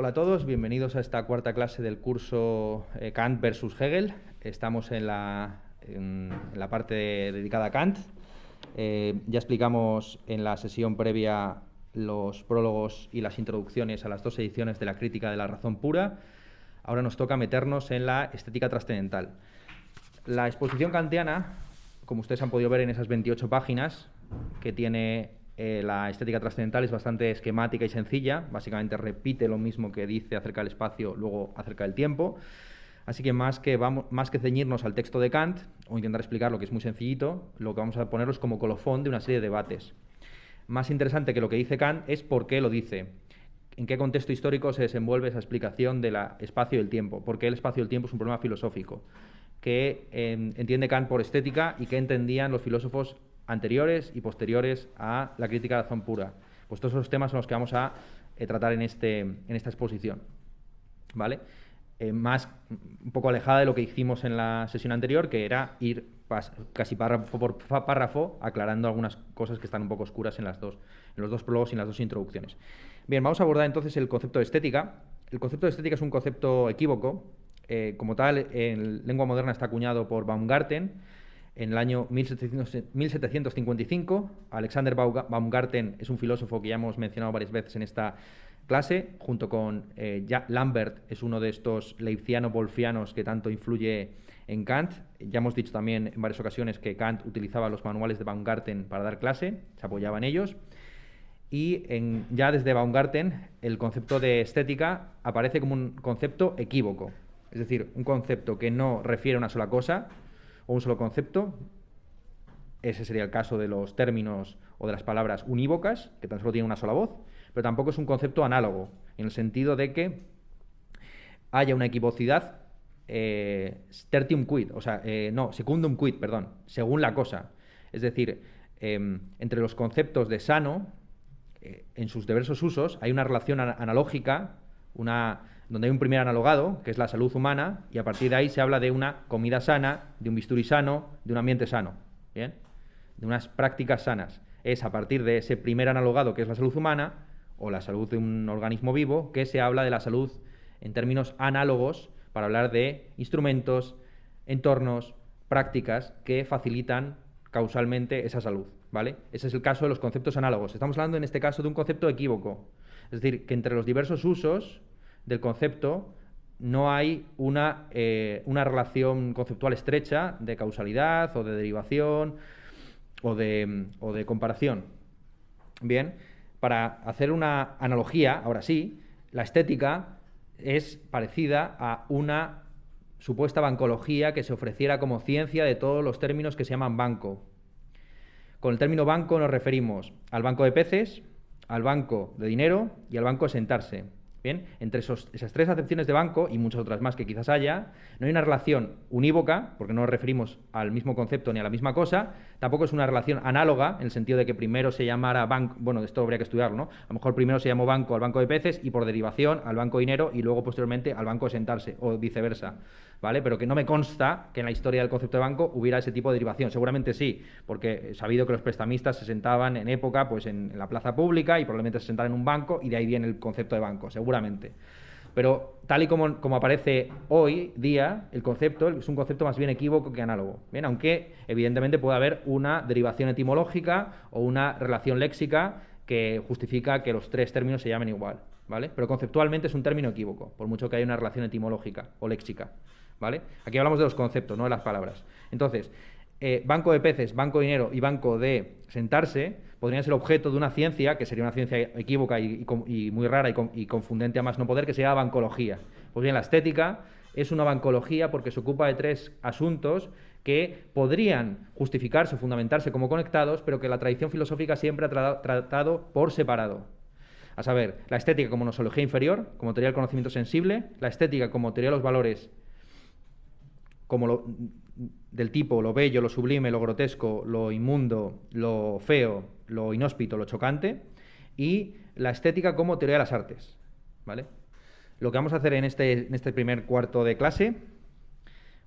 Hola a todos, bienvenidos a esta cuarta clase del curso Kant versus Hegel. Estamos en la parte dedicada a Kant. Ya explicamos en la sesión previa los prólogos y las introducciones a las dos ediciones de la Crítica de la Razón Pura. Ahora nos toca meternos en la estética trascendental. La exposición kantiana, como ustedes han podido ver en esas 28 páginas que tiene la estética trascendental, es bastante esquemática y sencilla. Básicamente repite lo mismo que dice acerca del espacio, luego acerca del tiempo. Así que más que ceñirnos al texto de Kant o intentar explicarlo, que es muy sencillito, lo que vamos a ponerlo es como colofón de una serie de debates. Más interesante que lo que dice Kant es por qué lo dice. ¿En qué contexto histórico se desenvuelve esa explicación del espacio y el tiempo? ¿Por qué el espacio y el tiempo es un problema filosófico? ¿Qué entiende Kant por estética y qué entendían los filósofos anteriores y posteriores a la crítica de la razón pura? Pues todos esos temas son los que vamos a tratar en esta exposición, ¿vale? Un poco alejada de lo que hicimos en la sesión anterior, que era ir casi párrafo por párrafo aclarando algunas cosas que están un poco oscuras en los dos prólogos y en las dos introducciones. Bien, vamos a abordar entonces el concepto de estética. El concepto de estética es un concepto equívoco. Como tal, en lengua moderna está acuñado por Baumgarten en el año 1755. Alexander Baumgarten es un filósofo que ya hemos mencionado varias veces en esta clase, junto con Lambert, es uno de estos leibniziano-wolfianos que tanto influye en Kant. Ya hemos dicho también en varias ocasiones que Kant utilizaba los manuales de Baumgarten para dar clase, se apoyaba en ellos. Y ya desde Baumgarten el concepto de estética aparece como un concepto equívoco. Es decir, un concepto que no refiere a una sola cosa o un solo concepto. Ese sería el caso de los términos o de las palabras unívocas, que tan solo tienen una sola voz, pero tampoco es un concepto análogo, en el sentido de que haya una equivocidad tertium quid, secundum quid, perdón, según la cosa. Es decir, entre los conceptos de sano, en sus diversos usos, hay una relación analógica, donde hay un primer analogado, que es la salud humana, y a partir de ahí se habla de una comida sana, de un bisturí sano, de un ambiente sano, ¿bien? De unas prácticas sanas. Es a partir de ese primer analogado, que es la salud humana, o la salud de un organismo vivo, que se habla de la salud en términos análogos, para hablar de instrumentos, entornos, prácticas que facilitan causalmente esa salud, ¿vale? Ese es el caso de los conceptos análogos. Estamos hablando en este caso de un concepto equívoco. Es decir, que entre los diversos usos del concepto no hay una relación conceptual estrecha de causalidad o de derivación o de comparación. Bien, para hacer una analogía, ahora sí, la estética es parecida a una supuesta bancología que se ofreciera como ciencia de todos los términos que se llaman banco. Con el término banco nos referimos al banco de peces, al banco de dinero y al banco de sentarse. Bien, entre esas tres acepciones de banco y muchas otras más que quizás haya, no hay una relación unívoca, porque no nos referimos al mismo concepto ni a la misma cosa. Tampoco es una relación análoga, en el sentido de que primero se llamara banco, bueno, esto habría que estudiarlo, ¿no? A lo mejor primero se llamó banco al banco de peces y por derivación al banco de dinero y luego posteriormente al banco de sentarse, o viceversa, ¿vale? Pero que no me consta que en la historia del concepto de banco hubiera ese tipo de derivación. Seguramente sí, porque he sabido que los prestamistas se sentaban en época pues en la plaza pública y probablemente se sentaban en un banco y de ahí viene el concepto de banco, seguramente. Pero tal y como aparece hoy día, el concepto es un concepto más bien equívoco que análogo. Bien, aunque evidentemente puede haber una derivación etimológica o una relación léxica que justifica que los tres términos se llamen igual, ¿vale? Pero conceptualmente es un término equívoco, por mucho que haya una relación etimológica o léxica, ¿vale? Aquí hablamos de los conceptos, no de las palabras. Entonces, banco de peces, banco de dinero y banco de sentarse podrían ser objeto de una ciencia, que sería una ciencia equívoca y muy rara y confundente a más no poder, que se llama bancología. Pues bien, la estética es una bancología porque se ocupa de tres asuntos que podrían justificarse o fundamentarse como conectados, pero que la tradición filosófica siempre ha tratado por separado. A saber, la estética como nosología inferior, como teoría del conocimiento sensible, la estética como teoría de los valores del tipo lo bello, lo sublime, lo grotesco, lo inmundo, lo feo, lo inhóspito, lo chocante, y la estética como teoría de las artes, ¿vale? Lo que vamos a hacer en este primer cuarto de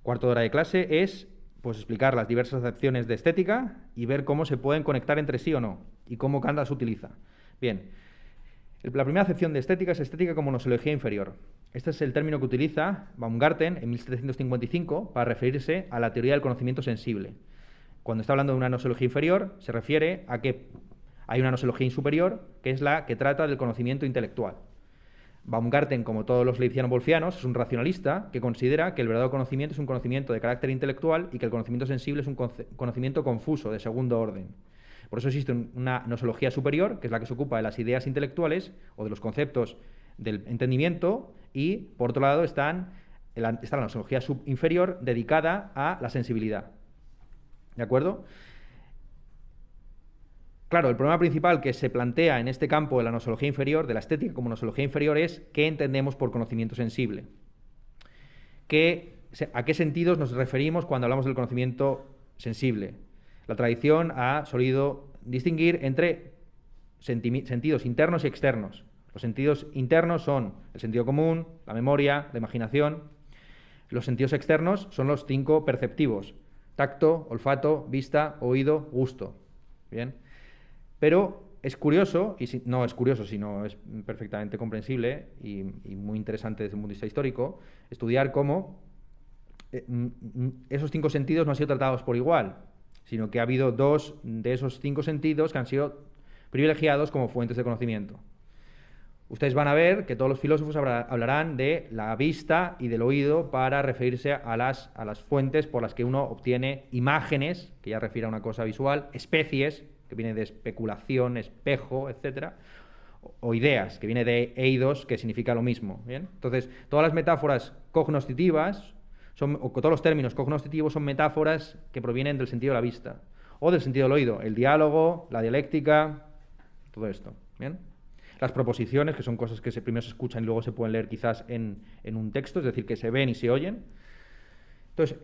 hora de clase, es pues explicar las diversas acepciones de estética y ver cómo se pueden conectar entre sí o no, y cómo Kant las utiliza. Bien, La primera acepción de estética es estética como nosología inferior. Este es el término que utiliza Baumgarten en 1755 para referirse a la teoría del conocimiento sensible. Cuando está hablando de una nosología inferior, se refiere a que hay una nosología superior, que es la que trata del conocimiento intelectual. Baumgarten, como todos los leibniziano-wolffianos, es un racionalista que considera que el verdadero conocimiento es un conocimiento de carácter intelectual y que el conocimiento sensible es un conocimiento confuso, de segundo orden. Por eso existe una nosología superior, que es la que se ocupa de las ideas intelectuales o de los conceptos del entendimiento, y por otro lado está la nosología inferior dedicada a la sensibilidad. ¿De acuerdo? Claro, el problema principal que se plantea en este campo de la nosología inferior, de la estética como nosología inferior, es qué entendemos por conocimiento sensible. ¿A qué sentidos nos referimos cuando hablamos del conocimiento sensible? La tradición ha solido distinguir entre sentidos internos y externos. Los sentidos internos son el sentido común, la memoria, la imaginación. Los sentidos externos son los 5 perceptivos: tacto, olfato, vista, oído, gusto. Bien. Pero es curioso, y no es curioso, sino es perfectamente comprensible y muy interesante desde un punto de vista histórico, estudiar cómo esos 5 sentidos no han sido tratados por igual, sino que ha habido 2 de esos 5 sentidos que han sido privilegiados como fuentes de conocimiento. Ustedes van a ver que todos los filósofos hablarán de la vista y del oído para referirse a las fuentes por las que uno obtiene imágenes, que ya refiere a una cosa visual, especies, que viene de especulación, espejo, etcétera, o ideas, que viene de eidos, que significa lo mismo. ¿Bien? Entonces, todas las metáforas cognoscitivas, o todos los términos cognoscitivos son metáforas que provienen del sentido de la vista, o del sentido del oído, el diálogo, la dialéctica, todo esto. ¿Bien? Las proposiciones, que son cosas que primero se escuchan y luego se pueden leer quizás en un texto, es decir, que se ven y se oyen. Entonces,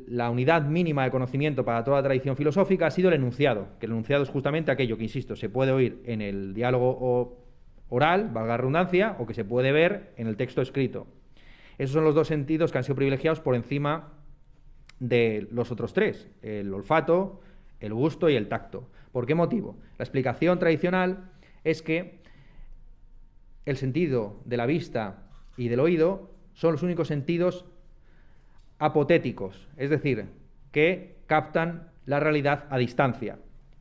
la unidad mínima de conocimiento para toda la tradición filosófica ha sido el enunciado, que el enunciado es justamente aquello que, insisto, se puede oír en el diálogo oral, valga la redundancia, o que se puede ver en el texto escrito. Esos son los 2 sentidos que han sido privilegiados por encima de los otros 3, el olfato, el gusto y el tacto. ¿Por qué motivo? La explicación tradicional es que el sentido de la vista y del oído son los únicos sentidos apotéticos, es decir, que captan la realidad a distancia,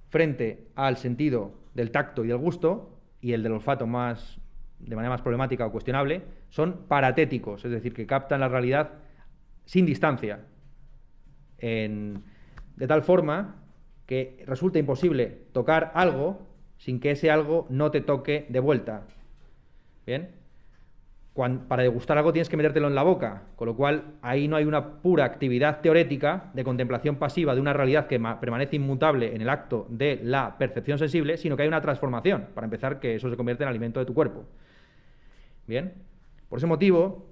frente al sentido del tacto y del gusto, y el del olfato de manera más problemática o cuestionable, son paratéticos, es decir, que captan la realidad sin distancia, de tal forma que resulta imposible tocar algo sin que ese algo no te toque de vuelta. ¿Bien? Para degustar algo tienes que metértelo en la boca, con lo cual ahí no hay una pura actividad teórica de contemplación pasiva de una realidad que permanece inmutable en el acto de la percepción sensible, sino que hay una transformación, para empezar, que eso se convierte en alimento de tu cuerpo. Bien, por ese motivo,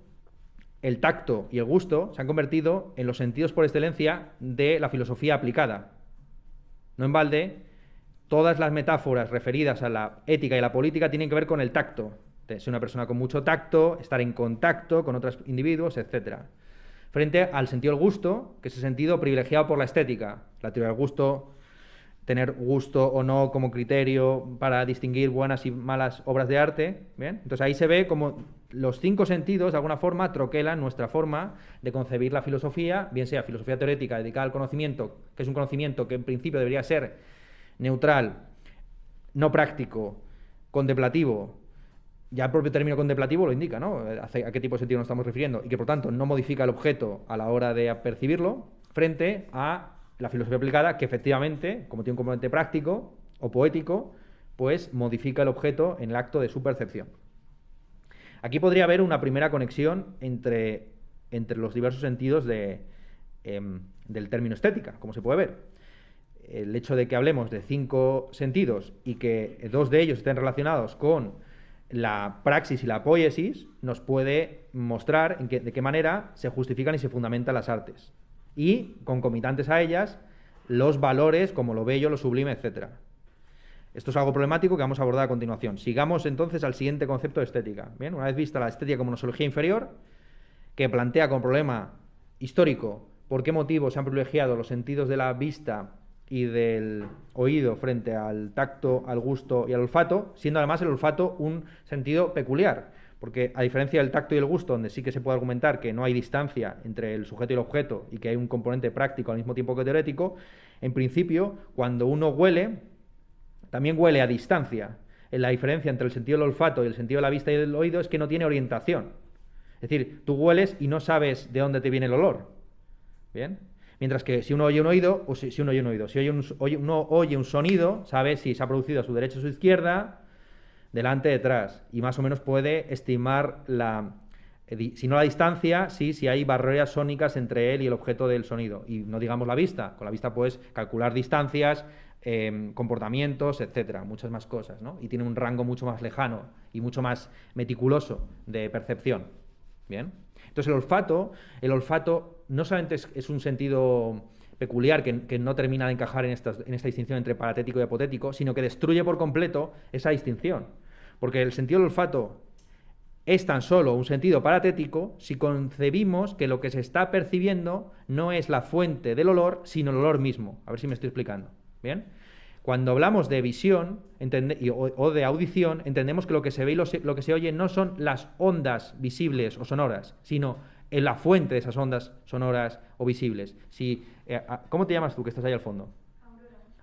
el tacto y el gusto se han convertido en los sentidos por excelencia de la filosofía aplicada. No en balde, todas las metáforas referidas a la ética y la política tienen que ver con el tacto. Ser una persona con mucho tacto, estar en contacto con otros individuos, etc. Frente al sentido del gusto, que es el sentido privilegiado por la estética. La teoría del gusto, tener gusto o no como criterio para distinguir buenas y malas obras de arte. ¿Bien? Entonces ahí se ve como los 5 sentidos, de alguna forma, troquelan nuestra forma de concebir la filosofía, bien sea filosofía teórica dedicada al conocimiento, que es un conocimiento que en principio debería ser neutral, no práctico, contemplativo. Ya el propio término contemplativo lo indica, ¿no? A qué tipo de sentido nos estamos refiriendo, y que por tanto no modifica el objeto a la hora de percibirlo, frente a la filosofía aplicada, que efectivamente, como tiene un componente práctico o poético, pues modifica el objeto en el acto de su percepción. Aquí podría haber una primera conexión entre los diversos sentidos del término estética, como se puede ver. El hecho de que hablemos de 5 sentidos y que 2 de ellos estén relacionados con la praxis y la poiesis nos puede mostrar de qué manera se justifican y se fundamentan las artes, y concomitantes a ellas los valores como lo bello, lo sublime, etc. Esto es algo problemático que vamos a abordar a continuación. Sigamos entonces al siguiente concepto de estética. Bien, una vez vista la estética como nosología inferior, que plantea como problema histórico por qué motivo se han privilegiado los sentidos de la vista y del oído frente al tacto, al gusto y al olfato, siendo además el olfato un sentido peculiar, porque a diferencia del tacto y el gusto, donde sí que se puede argumentar que no hay distancia entre el sujeto y el objeto y que hay un componente práctico al mismo tiempo que teórico, en principio, cuando uno huele, también huele a distancia. La diferencia entre el sentido del olfato y el sentido de la vista y del oído es que no tiene orientación. Es decir, tú hueles y no sabes de dónde te viene el olor. ¿Bien? Mientras que si uno oye un oído, o si uno oye un oído, si uno oye un sonido, sabe si se ha producido a su derecha o a su izquierda, delante, detrás, y más o menos puede estimar si no la distancia, sí, si hay barreras sónicas entre él y el objeto del sonido. Y no digamos la vista, con la vista puedes calcular distancias, comportamientos, etcétera, muchas más cosas, ¿no? Y tiene un rango mucho más lejano y mucho más meticuloso de percepción. ¿Bien? Entonces el olfato no solamente es un sentido peculiar que no termina de encajar en esta distinción entre paratético y apotético, sino que destruye por completo esa distinción. Porque el sentido del olfato es tan solo un sentido paratético si concebimos que lo que se está percibiendo no es la fuente del olor, sino el olor mismo. A ver si me estoy explicando. ¿Bien? Cuando hablamos de visión o de audición, entendemos que lo que se ve y lo que se oye no son las ondas visibles o sonoras, sino en la fuente de esas ondas sonoras o visibles. ¿Cómo te llamas tú, que estás ahí al fondo?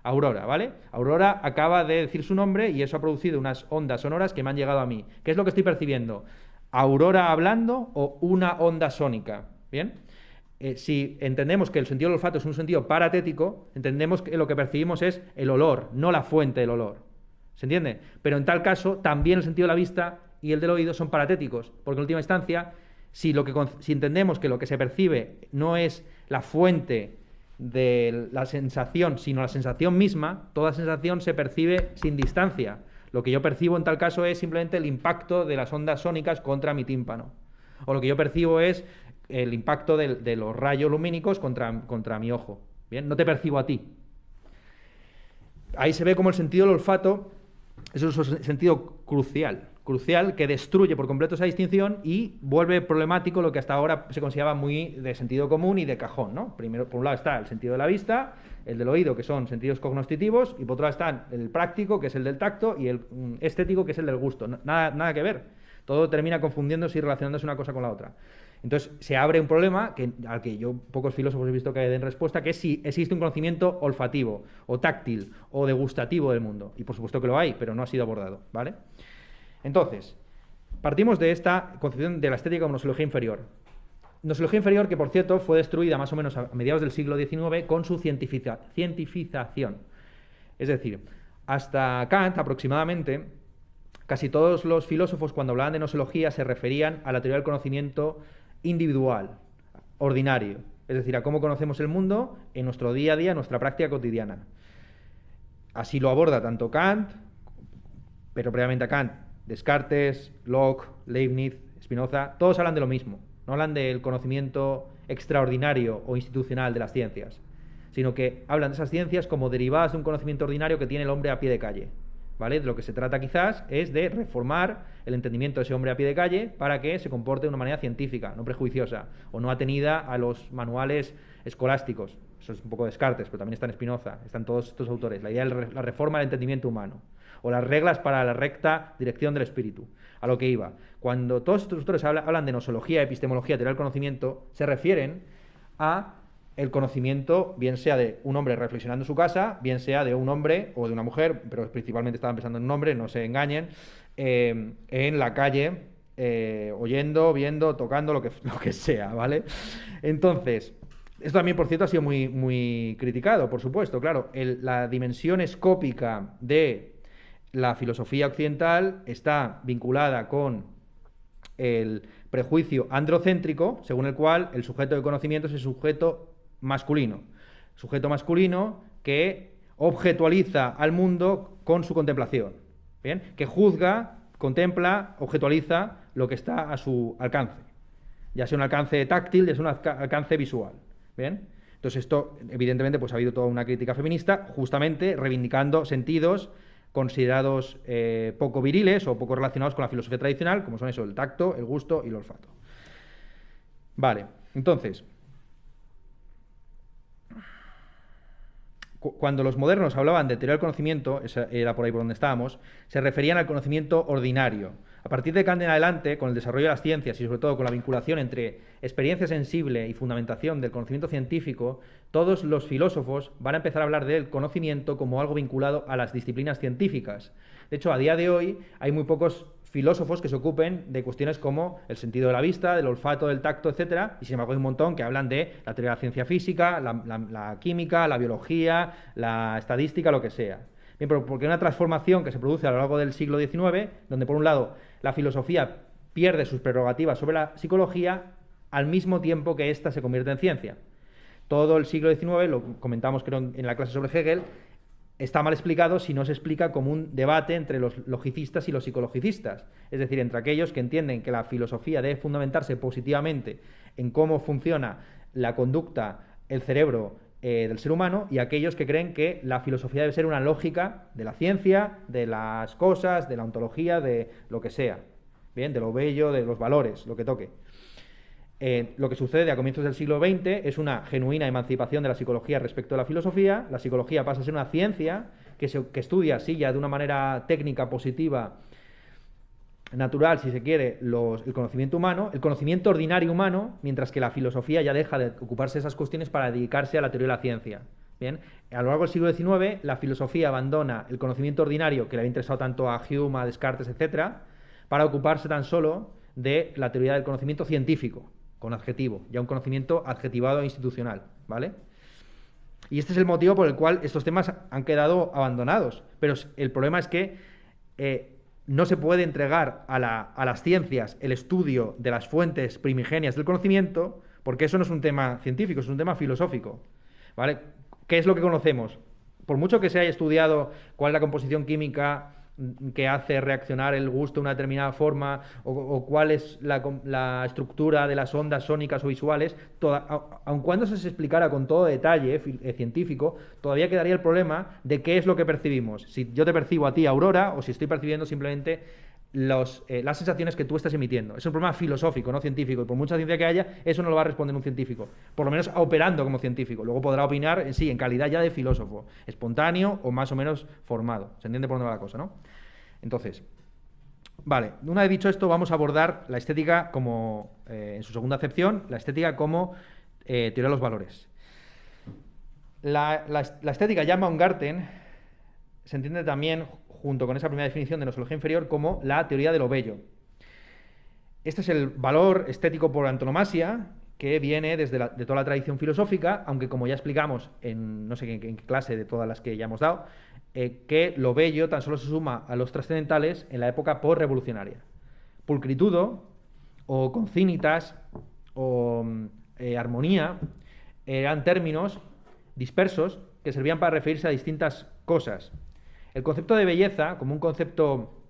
Aurora, ¿vale? Aurora acaba de decir su nombre y eso ha producido unas ondas sonoras que me han llegado a mí. ¿Qué es lo que estoy percibiendo? ¿Aurora hablando o una onda sónica? ¿Bien? Si entendemos que el sentido del olfato es un sentido paratético, entendemos que lo que percibimos es el olor, no la fuente del olor. ¿Se entiende? Pero en tal caso, también el sentido de la vista y el del oído son paratéticos, porque en última instancia, si entendemos que lo que se percibe no es la fuente de la sensación, sino la sensación misma, toda sensación se percibe sin distancia. Lo que yo percibo en tal caso es simplemente el impacto de las ondas sónicas contra mi tímpano. O lo que yo percibo es el impacto de los rayos lumínicos contra mi ojo. ¿Bien? No te percibo a ti. Ahí se ve como el sentido del olfato es un sentido crucial que destruye por completo esa distinción y vuelve problemático lo que hasta ahora se consideraba muy de sentido común y de cajón, ¿no? Primero, por un lado está el sentido de la vista, el del oído, que son sentidos cognoscitivos, y por otro lado están el práctico, que es el del tacto, y el estético, que es el del gusto. Nada que ver. Todo termina confundiéndose y relacionándose una cosa con la otra. Entonces se abre un problema al que yo pocos filósofos he visto que den respuesta, que es si existe un conocimiento olfativo o táctil o degustativo del mundo. Y por supuesto que lo hay, pero no ha sido abordado, ¿vale? Entonces, partimos de esta concepción de la estética como nosología inferior. Nosología inferior que, por cierto, fue destruida más o menos a mediados del siglo XIX con su cientificación. Es decir, hasta Kant aproximadamente, casi todos los filósofos cuando hablaban de nosología se referían a la teoría del conocimiento individual, ordinario, es decir, a cómo conocemos el mundo en nuestro día a día, en nuestra práctica cotidiana. Así lo aborda tanto Kant, pero previamente a Kant, Descartes, Locke, Leibniz, Spinoza, todos hablan de lo mismo, no hablan del conocimiento extraordinario o institucional de las ciencias, sino que hablan de esas ciencias como derivadas de un conocimiento ordinario que tiene el hombre a pie de calle. ¿Vale? De lo que se trata quizás es de reformar el entendimiento de ese hombre a pie de calle para que se comporte de una manera científica, no prejuiciosa, o no atenida a los manuales escolásticos. Eso es un poco Descartes, pero también está en Spinoza, están todos estos autores. La idea de la reforma del entendimiento humano, o las reglas para la recta dirección del espíritu. A lo que iba. Cuando todos estos autores hablan de nosología, epistemología, teoría del conocimiento, se refieren a el conocimiento, bien sea de un hombre reflexionando en su casa, bien sea de un hombre o de una mujer, pero principalmente estaban pensando en un hombre, no se engañen, en la calle, oyendo, viendo, tocando, lo que sea, ¿vale? Entonces, esto también, por cierto, ha sido muy, muy criticado, por supuesto, claro. La dimensión escópica de la filosofía occidental está vinculada con el prejuicio androcéntrico, según el cual el sujeto de conocimiento es el sujeto masculino que objetualiza al mundo con su contemplación, ¿bien? Que juzga, contempla, objetualiza lo que está a su alcance, ya sea un alcance táctil, ya sea un alcance visual, ¿bien? Entonces esto, evidentemente, pues ha habido toda una crítica feminista, justamente reivindicando sentidos considerados poco viriles o poco relacionados con la filosofía tradicional, como son eso, el tacto, el gusto y el olfato. Vale, entonces, cuando los modernos hablaban de teoría del conocimiento, esa era por ahí por donde estábamos, se referían al conocimiento ordinario. A partir de Kant en adelante, con el desarrollo de las ciencias y sobre todo con la vinculación entre experiencia sensible y fundamentación del conocimiento científico, todos los filósofos van a empezar a hablar del conocimiento como algo vinculado a las disciplinas científicas. De hecho, a día de hoy hay muy pocos filósofos que se ocupen de cuestiones como el sentido de la vista, del olfato, del tacto, etcétera, y sin embargo hay un montón que hablan de la teoría de la ciencia física, la química, la biología, la estadística, lo que sea. Bien, pero porque hay una transformación que se produce a lo largo del siglo XIX, donde por un lado la filosofía pierde sus prerrogativas sobre la psicología al mismo tiempo que ésta se convierte en ciencia. Todo el siglo XIX, lo comentamos creo en la clase sobre Hegel, está mal explicado si no se explica como un debate entre los logicistas y los psicologicistas, es decir, entre aquellos que entienden que la filosofía debe fundamentarse positivamente en cómo funciona la conducta, el cerebro del ser humano, y aquellos que creen que la filosofía debe ser una lógica de la ciencia, de las cosas, de la ontología, de lo que sea, bien, de lo bello, de los valores, lo que toque. Lo que sucede a comienzos del siglo XX es una genuina emancipación de la psicología respecto a la filosofía. La psicología pasa a ser una ciencia que estudia, sí, ya de una manera técnica, positiva, natural, si se quiere, el conocimiento humano, el conocimiento ordinario humano, mientras que la filosofía ya deja de ocuparse de esas cuestiones para dedicarse a la teoría de la ciencia. Bien, a lo largo del siglo XIX, la filosofía abandona el conocimiento ordinario, que le había interesado tanto a Hume, a Descartes, etcétera, para ocuparse tan solo de la teoría del conocimiento científico, con adjetivo, ya un conocimiento adjetivado e institucional, ¿vale? Y este es el motivo por el cual estos temas han quedado abandonados. Pero el problema es que no se puede entregar a las ciencias el estudio de las fuentes primigenias del conocimiento, porque eso no es un tema científico, es un tema filosófico, ¿vale? ¿Qué es lo que conocemos? Por mucho que se haya estudiado cuál es la composición química que hace reaccionar el gusto de una determinada forma, o cuál es la estructura de las ondas sónicas o visuales, aun cuando se explicara con todo detalle científico, todavía quedaría el problema de qué es lo que percibimos. Si yo te percibo a ti, Aurora, o si estoy percibiendo simplemente las sensaciones que tú estás emitiendo. Es un problema filosófico, no científico, y por mucha ciencia que haya, eso no lo va a responder un científico, por lo menos operando como científico. Luego podrá opinar, sí, en calidad ya de filósofo, espontáneo o más o menos formado. ¿Se entiende por dónde va la cosa, no? Entonces, vale, una vez dicho esto, vamos a abordar la estética como, en su segunda acepción, la estética como teoría de los valores. La estética ya Baumgarten se entiende también, junto con esa primera definición de nosología inferior, como la teoría de lo bello. Este es el valor estético por antonomasia, que viene de toda la tradición filosófica, aunque como ya explicamos en no sé en qué clase de todas las que ya hemos dado, que lo bello tan solo se suma a los trascendentales en la época postrevolucionaria. Pulcritudo, o concinitas, o armonía, eran términos dispersos que servían para referirse a distintas cosas. El concepto de belleza, como un concepto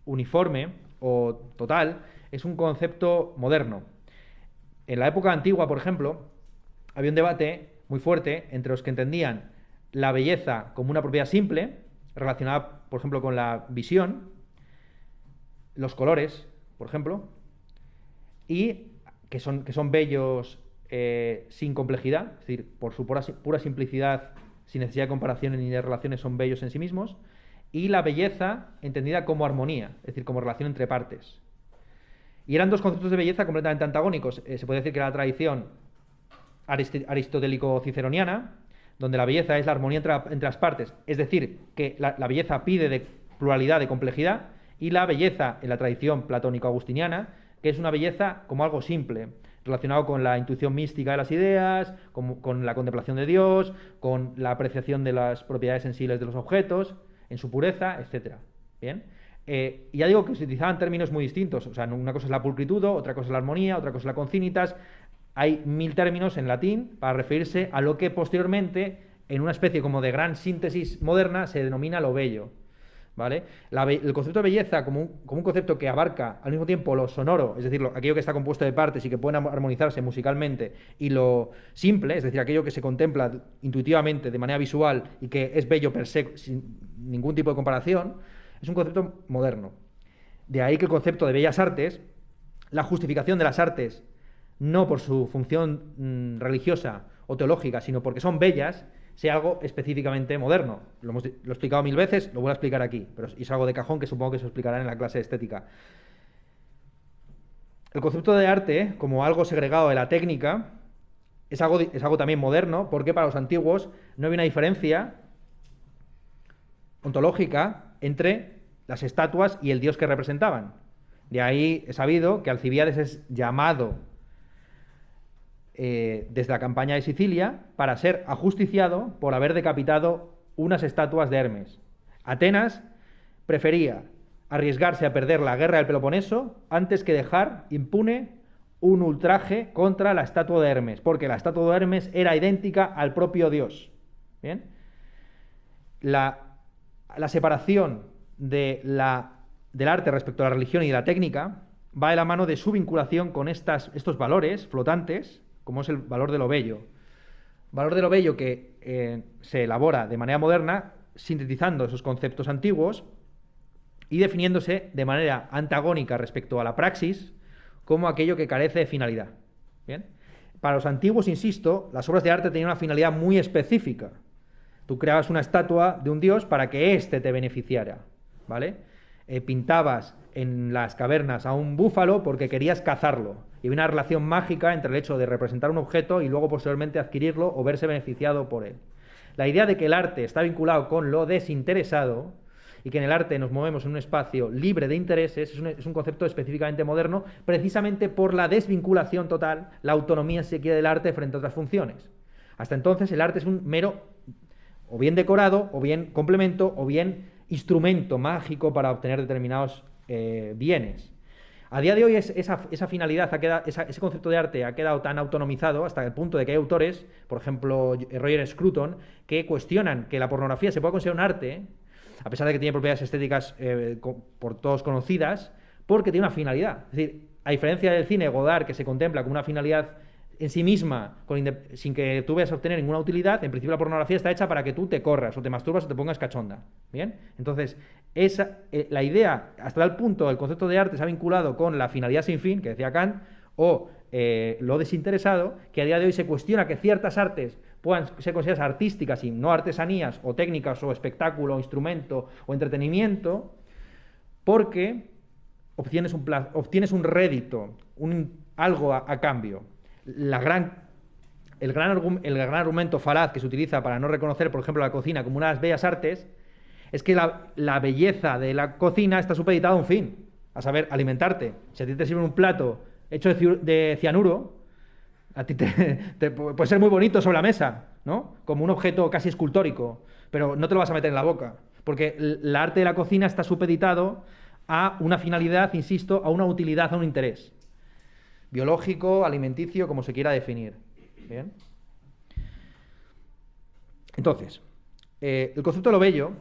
uniforme o total, es un concepto moderno. En la época antigua, por ejemplo, había un debate muy fuerte entre los que entendían la belleza como una propiedad simple, relacionada, por ejemplo, con la visión, los colores, por ejemplo, y que son bellos sin complejidad, es decir, por su pura simplicidad, sin necesidad de comparaciones ni de relaciones, son bellos en sí mismos, y la belleza entendida como armonía, es decir, como relación entre partes. Y eran dos conceptos de belleza completamente antagónicos. Se puede decir que era la tradición aristotélico-ciceroniana, donde la belleza es la armonía entre las partes, es decir, que la belleza pide de pluralidad, de complejidad, y la belleza en la tradición platónico-agustiniana, que es una belleza como algo simple, relacionado con la intuición mística de las ideas, con la contemplación de Dios, con la apreciación de las propiedades sensibles de los objetos, en su pureza, etc. ¿Bien? Y ya digo que se utilizaban términos muy distintos. O sea, una cosa es la pulcritudo, otra cosa es la armonía, otra cosa es la concinitas. Hay 1000 términos en latín para referirse a lo que posteriormente, en una especie como de gran síntesis moderna, se denomina lo bello. ¿Vale? El concepto de belleza como un concepto que abarca al mismo tiempo lo sonoro, es decir, aquello que está compuesto de partes y que pueden armonizarse musicalmente, y lo simple, es decir, aquello que se contempla intuitivamente de manera visual y que es bello per se, sin ningún tipo de comparación, es un concepto moderno. De ahí que el concepto de bellas artes, la justificación de las artes, no por su función religiosa o teológica, sino porque son bellas, sea algo específicamente moderno. Lo he explicado 1000 veces, lo voy a explicar aquí, pero es algo de cajón que supongo que se explicará en la clase de estética. El concepto de arte, como algo segregado de la técnica, es algo también moderno, porque para los antiguos no había una diferencia ontológica entre las estatuas y el dios que representaban. De ahí he sabido que Alcibíades es llamado desde la campaña de Sicilia para ser ajusticiado por haber decapitado unas estatuas de Hermes. Atenas prefería arriesgarse a perder la guerra del Peloponeso antes que dejar impune un ultraje contra la estatua de Hermes, porque la estatua de Hermes era idéntica al propio dios. ¿Bien? La separación del arte respecto a la religión y de la técnica va de la mano de su vinculación con estos valores flotantes, como es el valor de lo bello. Valor de lo bello que se elabora de manera moderna, sintetizando esos conceptos antiguos y definiéndose de manera antagónica respecto a la praxis como aquello que carece de finalidad. ¿Bien? Para los antiguos, insisto, las obras de arte tenían una finalidad muy específica. Tú creabas una estatua de un dios para que éste te beneficiara, ¿vale? Pintabas en las cavernas a un búfalo porque querías cazarlo. Y había una relación mágica entre el hecho de representar un objeto y luego posteriormente adquirirlo o verse beneficiado por él. La idea de que el arte está vinculado con lo desinteresado y que en el arte nos movemos en un espacio libre de intereses es un concepto específicamente moderno, precisamente por la desvinculación total, la autonomía, si se quiere, del arte frente a otras funciones. Hasta entonces el arte es un mero o bien decorado, o bien complemento, o bien instrumento mágico para obtener determinados bienes. A día de hoy esa finalidad, ese concepto de arte ha quedado tan autonomizado hasta el punto de que hay autores, por ejemplo Roger Scruton, que cuestionan que la pornografía se puede considerar un arte, a pesar de que tiene propiedades estéticas por todos conocidas, porque tiene una finalidad. Es decir, a diferencia del cine, Godard, que se contempla como una finalidad en sí misma, sin que tú vayas a obtener ninguna utilidad, en principio la pornografía está hecha para que tú te corras, o te masturbas, o te pongas cachonda. ¿Bien? Entonces, la idea, hasta el punto, el concepto de arte se ha vinculado con la finalidad sin fin, que decía Kant, o lo desinteresado, que a día de hoy se cuestiona que ciertas artes puedan ser consideradas artísticas y no artesanías, o técnicas, o espectáculo, o instrumento, o entretenimiento, porque obtienes un rédito, algo a cambio. El gran argumento falaz que se utiliza para no reconocer, por ejemplo, la cocina como una de las bellas artes, es que la belleza de la cocina está supeditada a un fin, a saber, alimentarte. Si a ti te sirven un plato hecho de cianuro, a ti te puede ser muy bonito sobre la mesa, ¿no? Como un objeto casi escultórico, pero no te lo vas a meter en la boca, porque el arte de la cocina está supeditado a una finalidad, insisto, a una utilidad, a un interés biológico, alimenticio, como se quiera definir. ¿Bien? Entonces, el concepto de lo bello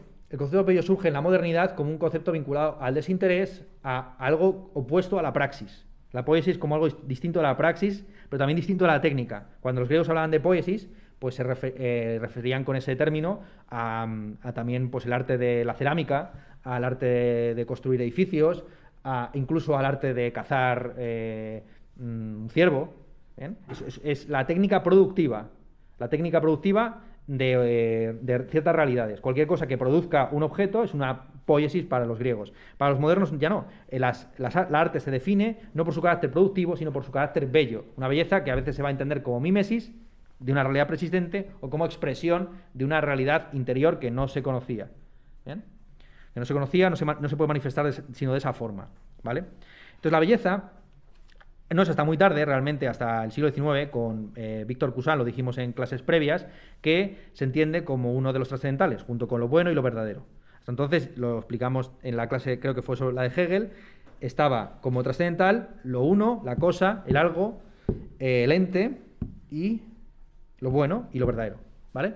surge en la modernidad como un concepto vinculado al desinterés, a algo opuesto a la praxis. La poiesis como algo distinto a la praxis, pero también distinto a la técnica. Cuando los griegos hablaban de poiesis, pues se referían con ese término a también pues, el arte de la cerámica, al arte de construir edificios, incluso al arte de cazar un ciervo. ¿Bien? Es la técnica productiva de ciertas realidades. Cualquier cosa que produzca un objeto es una poiesis para los griegos. Para los modernos ya no. La arte se define no por su carácter productivo, sino por su carácter bello. Una belleza que a veces se va a entender como mímesis de una realidad preexistente o como expresión de una realidad interior que no se conocía. ¿Bien? Que no se conocía, no se puede manifestar sino de esa forma. ¿Vale? Entonces la belleza no es hasta muy tarde, realmente hasta el siglo XIX, con Victor Cousin, lo dijimos en clases previas, que se entiende como uno de los trascendentales, junto con lo bueno y lo verdadero. Hasta entonces, lo explicamos en la clase, creo que fue sobre la de Hegel, estaba como trascendental lo uno, la cosa, el algo, el ente y lo bueno y lo verdadero. ¿Vale?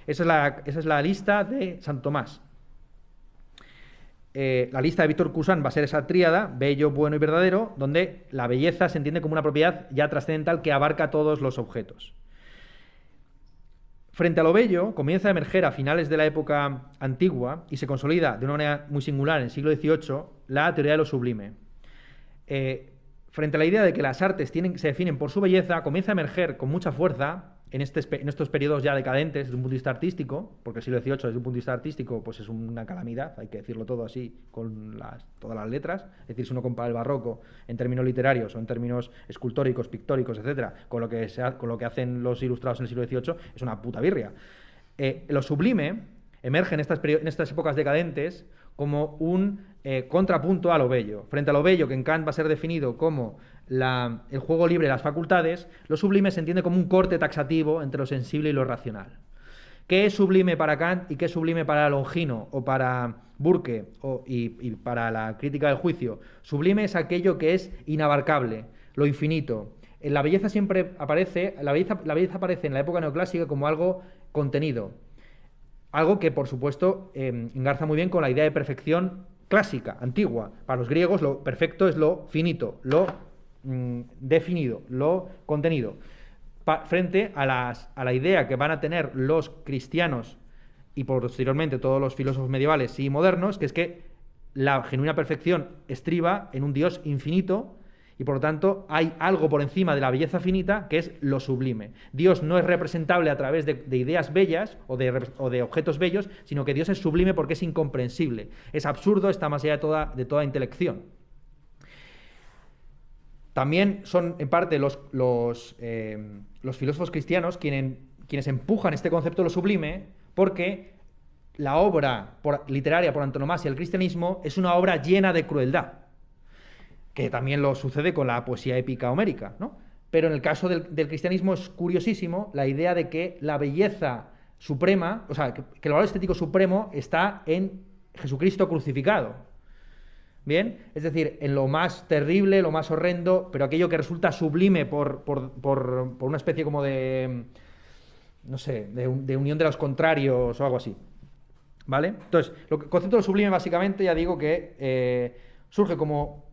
Esa es la lista de Santo Tomás. La lista de Victor Cousin va a ser esa tríada, bello, bueno y verdadero, donde la belleza se entiende como una propiedad ya trascendental que abarca todos los objetos. Frente a lo bello, comienza a emerger a finales de la época antigua y se consolida de una manera muy singular en el siglo XVIII la teoría de lo sublime. Frente a la idea de que las artes se definen por su belleza, comienza a emerger con mucha fuerza en estos periodos ya decadentes desde un punto de vista artístico, porque el siglo XVIII desde un punto de vista artístico pues es una calamidad, hay que decirlo todo así, con todas las letras, es decir, si uno compara el barroco en términos literarios o en términos escultóricos, pictóricos, etcétera, con lo que hacen los ilustrados en el siglo XVIII, es una puta birria. Lo sublime emerge en estas épocas decadentes como un contrapunto a lo bello. Frente a lo bello, que en Kant va a ser definido como el juego libre de las facultades, lo sublime se entiende como un corte taxativo entre lo sensible y lo racional. ¿Qué es sublime para Kant y qué es sublime para Longino o para Burke y para la crítica del juicio? Sublime es aquello que es inabarcable, lo infinito. La belleza siempre aparece, la belleza aparece en la época neoclásica como algo contenido. Algo que, por supuesto, engarza muy bien con la idea de perfección clásica, antigua. Para los griegos lo perfecto es lo finito, lo definido, lo contenido. Frente a la idea que van a tener los cristianos y posteriormente todos los filósofos medievales y modernos, que es que la genuina perfección estriba en un Dios infinito y por lo tanto hay algo por encima de la belleza finita que es lo sublime. Dios no es representable a través de ideas bellas o de objetos bellos, sino que Dios es sublime porque es incomprensible, es absurdo, está más allá de toda intelección. También son en parte los filósofos cristianos quienes empujan este concepto de lo sublime porque la obra literaria por antonomasia del cristianismo es una obra llena de crueldad, que también lo sucede con la poesía épica homérica, ¿no? Pero en el caso del cristianismo es curiosísimo la idea de que la belleza suprema, o sea, que el valor estético supremo está en Jesucristo crucificado. ¿Bien? Es decir, en lo más terrible, lo más horrendo, pero aquello que resulta sublime por una especie como de, no sé, de unión de los contrarios o algo así. ¿Vale? Entonces, el concepto de lo sublime básicamente, ya digo que surge como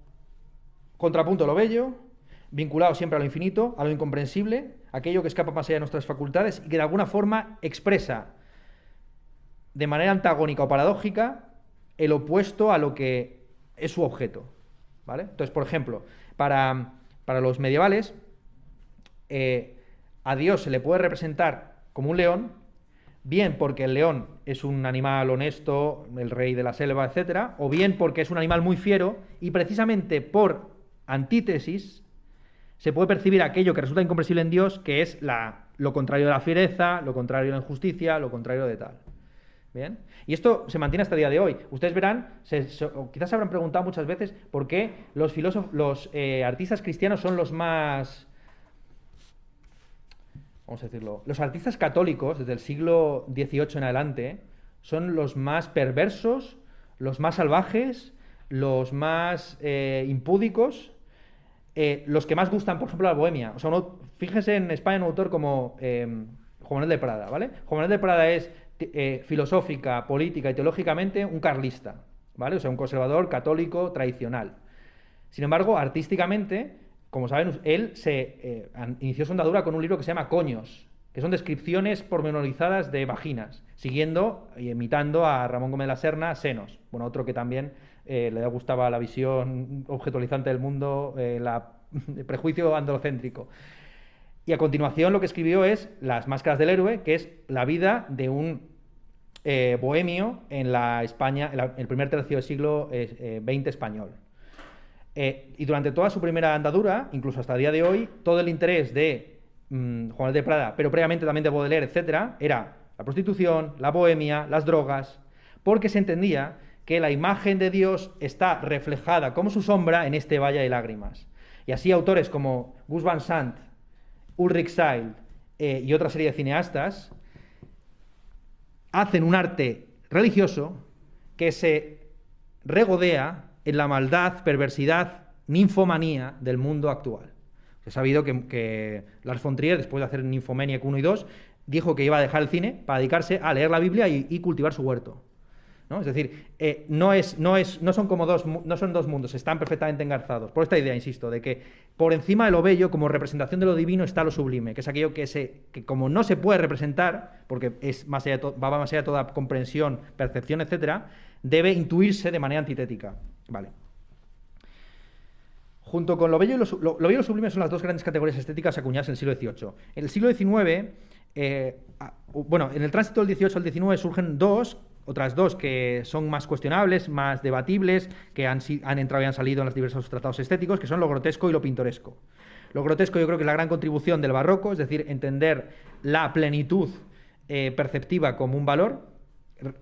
contrapunto a lo bello, vinculado siempre a lo infinito, a lo incomprensible, aquello que escapa más allá de nuestras facultades y que de alguna forma expresa de manera antagónica o paradójica el opuesto a lo que es su objeto. ¿Vale? Entonces, por ejemplo, para los medievales, a Dios se le puede representar como un león, bien porque el león es un animal honesto, el rey de la selva, etcétera, o bien porque es un animal muy fiero y precisamente por antítesis se puede percibir aquello que resulta incomprensible en Dios, que es lo contrario de la fiereza, lo contrario de la injusticia, lo contrario de tal. ¿Bien? Y esto se mantiene hasta el día de hoy. Ustedes verán, o quizás se habrán preguntado muchas veces por qué los artistas cristianos son los más, vamos a decirlo, los artistas católicos desde el siglo XVIII en adelante son los más perversos, los más salvajes, los más impúdicos, los que más gustan, por ejemplo, la bohemia. O sea, fíjense en España un autor como Juan Manuel de Prada, ¿vale? Juan Manuel de Prada es filosófica, política y teológicamente un carlista, ¿vale? O sea, un conservador católico tradicional. Sin embargo, artísticamente, como saben, él inició su andadura con un libro que se llama Coños, que son descripciones pormenorizadas de vaginas, siguiendo y imitando a Ramón Gómez de la Serna, Senos. Bueno, otro que también le gustaba la visión objetualizante del mundo, el prejuicio androcéntrico. Y a continuación lo que escribió es Las máscaras del héroe, que es la vida de un bohemio en la España, el primer tercio del siglo XX español. Y durante toda su primera andadura, incluso hasta el día de hoy, todo el interés de Juan de Prada, pero previamente también de Baudelaire, etcétera, era la prostitución, la bohemia, las drogas, porque se entendía que la imagen de Dios está reflejada como su sombra en este valle de lágrimas. Y así autores como Gus Van Sant, Ulrich Seidl y otra serie de cineastas hacen un arte religioso que se regodea en la maldad, perversidad, ninfomanía del mundo actual. Se ha sabido que Lars von Trier, después de hacer Nymphomaniac 1 y 2, dijo que iba a dejar el cine para dedicarse a leer la Biblia y cultivar su huerto, ¿no? Es decir, no son dos mundos, están perfectamente engarzados. Por esta idea, insisto, de que por encima de lo bello, como representación de lo divino, está lo sublime, que es aquello que como no se puede representar, porque va más allá de toda comprensión, percepción, etcétera, debe intuirse de manera antitética. Vale. junto con lo bello y lo bello y lo sublime son las dos grandes categorías estéticas acuñadas en el siglo XVIII. En el siglo XIX, bueno, en el tránsito del XVIII al XIX surgen otras dos que son más cuestionables, más debatibles, que han entrado y han salido en los diversos tratados estéticos, que son lo grotesco y lo pintoresco. Lo grotesco yo creo que es la gran contribución del barroco, es decir, entender la plenitud perceptiva como un valor.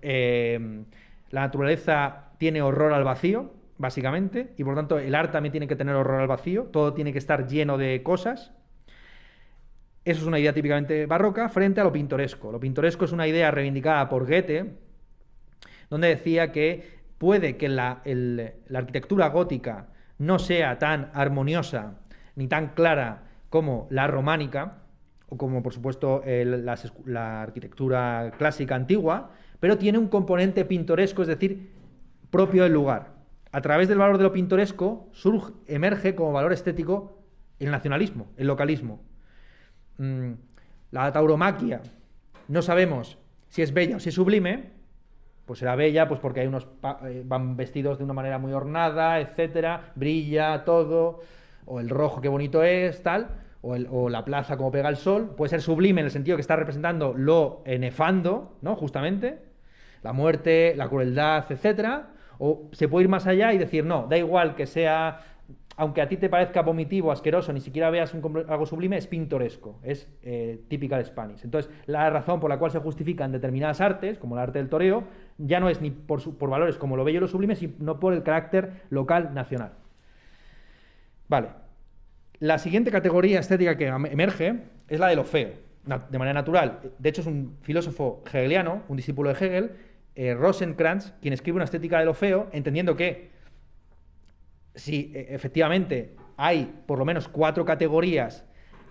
La naturaleza tiene horror al vacío, básicamente, y por lo tanto el arte también tiene que tener horror al vacío, todo tiene que estar lleno de cosas. Eso es una idea típicamente barroca frente a lo pintoresco. Lo pintoresco es una idea reivindicada por Goethe, donde decía que puede que la arquitectura gótica no sea tan armoniosa ni tan clara como la románica, o como por supuesto la arquitectura clásica antigua, pero tiene un componente pintoresco, es decir, propio del lugar. A través del valor de lo pintoresco emerge como valor estético el nacionalismo, el localismo. La tauromaquia, no sabemos si es bella o si es sublime, pues será bella pues porque hay van vestidos de una manera muy ornada, etcétera, brilla todo, o el rojo qué bonito es, tal, o la plaza como pega el sol. Puede ser sublime en el sentido que está representando lo nefando, ¿no? Justamente, la muerte, la crueldad, etcétera. O se puede ir más allá y decir, no, da igual que sea, aunque a ti te parezca vomitivo, asqueroso, ni siquiera veas algo sublime, es pintoresco, es typical Spanish. Entonces, la razón por la cual se justifican determinadas artes, como el arte del toreo, ya no es ni por valores como lo bello y lo sublime, sino por el carácter local, nacional. Vale. La siguiente categoría estética que emerge es la de lo feo, de manera natural. De hecho, es un filósofo hegeliano, un discípulo de Hegel, Rosenkranz, quien escribe una estética de lo feo, entendiendo que si efectivamente hay por lo menos 4 categorías,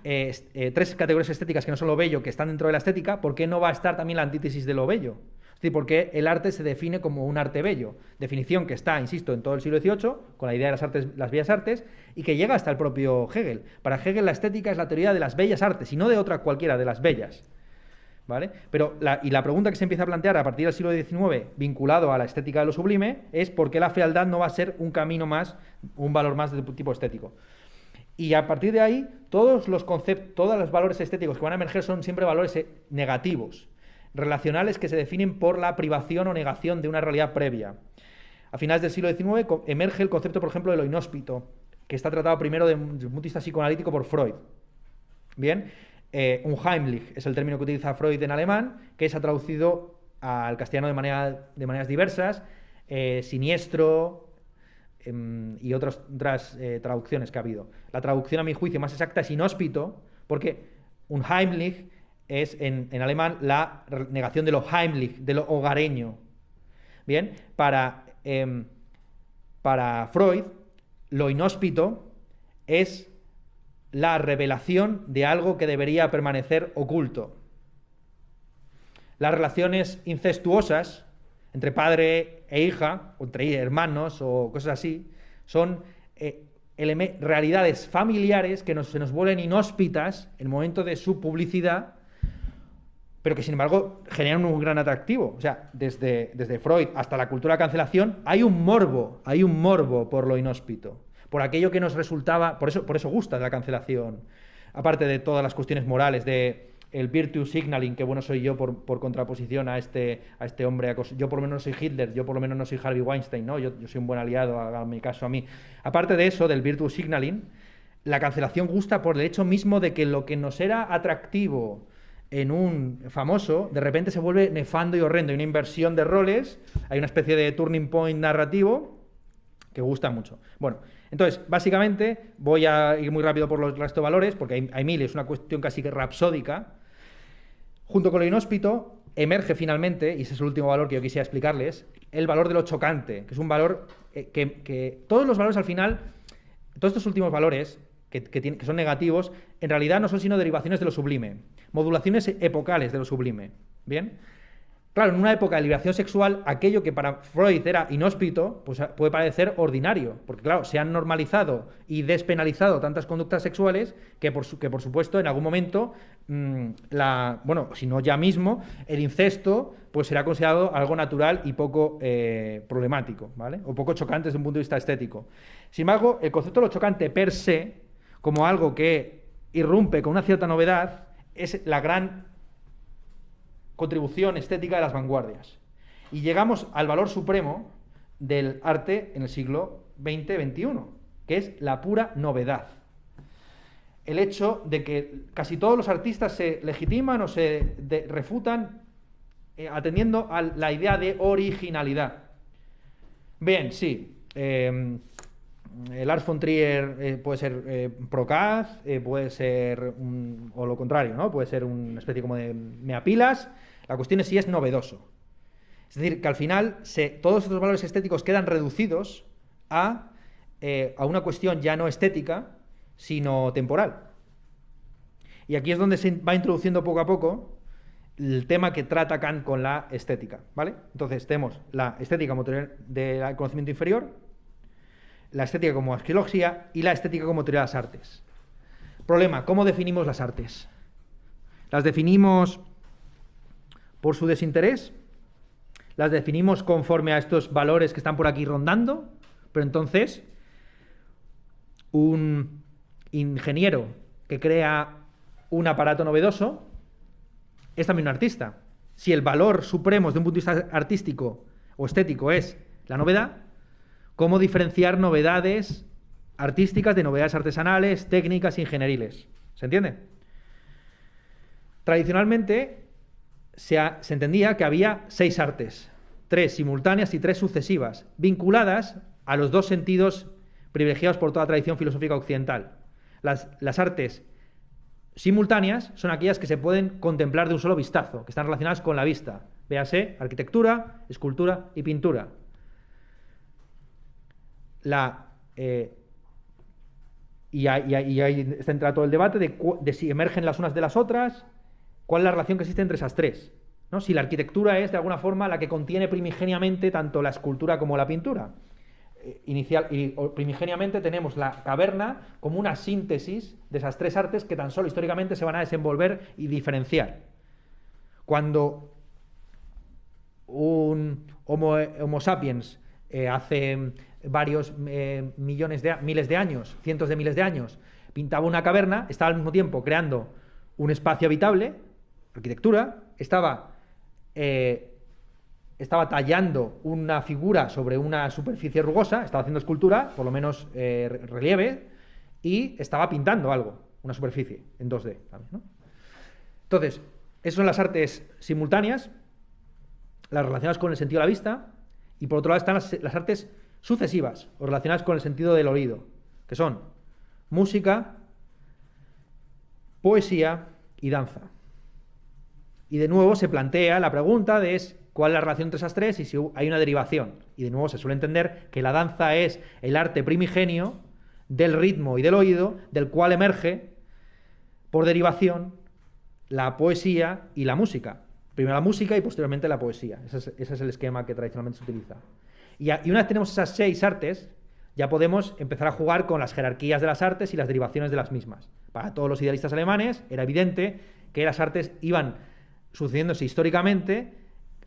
3 categorías estéticas que no son lo bello, que están dentro de la estética, ¿por qué no va a estar también la antítesis de lo bello? Es decir, ¿por qué el arte se define como un arte bello? Definición que está, insisto, en todo el siglo XVIII, con la idea de las bellas artes, y que llega hasta el propio Hegel. Para Hegel la estética es la teoría de las bellas artes, y no de otra cualquiera, de las bellas. ¿Vale? Pero la pregunta que se empieza a plantear a partir del siglo XIX, vinculado a la estética de lo sublime, es por qué la fealdad no va a ser un camino más, un valor más de tipo estético. Y a partir de ahí, todos los valores estéticos que van a emerger son siempre valores negativos, relacionales que se definen por la privación o negación de una realidad previa. A finales del siglo XIX emerge el concepto, por ejemplo, de lo inhóspito, que está tratado primero desde un punto de vista psicoanalítico por Freud. Bien, Unheimlich es el término que utiliza Freud en alemán, que se ha traducido al castellano de maneras diversas, siniestro y otras traducciones que ha habido. La traducción, a mi juicio, más exacta es inhóspito, porque Unheimlich es en alemán la negación de lo heimlich, de lo hogareño. Bien, para Freud, lo inhóspito es la revelación de algo que debería permanecer oculto. Las relaciones incestuosas entre padre e hija, o entre hermanos o cosas así, son realidades familiares que se nos vuelven inhóspitas en el momento de su publicidad, pero que sin embargo generan un gran atractivo. O sea, desde Freud hasta la cultura de la cancelación hay un morbo por lo inhóspito, por aquello que nos resultaba, por eso gusta la cancelación, aparte de todas las cuestiones morales, de el virtue signaling, que bueno soy yo por contraposición a este hombre, yo por lo menos no soy Hitler, yo por lo menos no soy Harvey Weinstein, ¿no? Yo soy un buen aliado, háganme caso a mí. Aparte de eso, del virtue signaling, la cancelación gusta por el hecho mismo de que lo que nos era atractivo en un famoso, de repente se vuelve nefando y horrendo, hay una inversión de roles, hay una especie de turning point narrativo que gusta mucho. Bueno, entonces, básicamente, voy a ir muy rápido por los restos de valores, porque hay miles, es una cuestión casi que rapsódica. Junto con lo inhóspito, emerge finalmente, y ese es el último valor que yo quisiera explicarles, el valor de lo chocante, que es un valor que todos los valores al final, todos estos últimos valores que son negativos, en realidad no son sino derivaciones de lo sublime, modulaciones epocales de lo sublime. ¿Bien? Claro, en una época de liberación sexual, aquello que para Freud era inhóspito, pues puede parecer ordinario, porque claro, se han normalizado y despenalizado tantas conductas sexuales que por supuesto en algún momento, bueno, si no ya mismo, el incesto pues será considerado algo natural y poco problemático, ¿vale? O poco chocante desde un punto de vista estético. Sin embargo, el concepto de lo chocante per se, como algo que irrumpe con una cierta novedad, es la gran contribución estética de las vanguardias. Y llegamos al valor supremo del arte en el siglo XX-XXI, que es la pura novedad. El hecho de que casi todos los artistas se legitiman o se refutan atendiendo a la idea de originalidad. Bien, sí. Lars von Trier puede ser procaz, puede ser o lo contrario, ¿no? Puede ser una especie como de meapilas. La cuestión es si es novedoso. Es decir, que al final todos estos valores estéticos quedan reducidos a una cuestión ya no estética, sino temporal. Y aquí es donde se va introduciendo poco a poco el tema que trata Kant con la estética, ¿vale? Entonces tenemos la estética como teoría del conocimiento inferior, la estética como arqueología y la estética como teoría de las artes. Problema, ¿cómo definimos las artes? ¿Las definimos por su desinterés? ¿Las definimos conforme a estos valores que están por aquí rondando? Pero entonces, un ingeniero que crea un aparato novedoso es también un artista. Si el valor supremo desde un punto de vista artístico o estético es la novedad, ¿cómo diferenciar novedades artísticas de novedades artesanales, técnicas, ingenieriles? ¿Se entiende? Tradicionalmente se entendía que había 6 artes, 3 simultáneas y 3 sucesivas, vinculadas a los 2 sentidos privilegiados por toda tradición filosófica occidental. Las artes simultáneas son aquellas que se pueden contemplar de un solo vistazo, que están relacionadas con la vista. Véase arquitectura, escultura y pintura. Y ahí entra todo el debate de si emergen las unas de las otras, cuál es la relación que existe entre esas 3, ¿no? Si la arquitectura es de alguna forma la que contiene primigeniamente tanto la escultura como la pintura. Primigeniamente tenemos la caverna como una síntesis de esas 3 artes que tan solo históricamente se van a desenvolver y diferenciar. Cuando un Homo sapiens hace varios miles de años, cientos de miles de años, pintaba una caverna, estaba al mismo tiempo creando un espacio habitable, arquitectura, estaba tallando una figura sobre una superficie rugosa, estaba haciendo escultura, por lo menos relieve, y estaba pintando algo, una superficie, en 2D también, ¿no? Entonces, esas son las artes simultáneas, las relacionadas con el sentido de la vista, y por otro lado están las artes sucesivas, o relacionadas con el sentido del oído, que son música, poesía y danza. Y de nuevo se plantea la pregunta de cuál es la relación entre esas 3 y si hay una derivación. Y de nuevo se suele entender que la danza es el arte primigenio del ritmo y del oído, del cual emerge, por derivación, la poesía y la música. Primero la música y posteriormente la poesía. Ese es el esquema que tradicionalmente se utiliza. Y una vez tenemos esas 6 artes, ya podemos empezar a jugar con las jerarquías de las artes y las derivaciones de las mismas. Para todos los idealistas alemanes era evidente que las artes iban sucediéndose históricamente,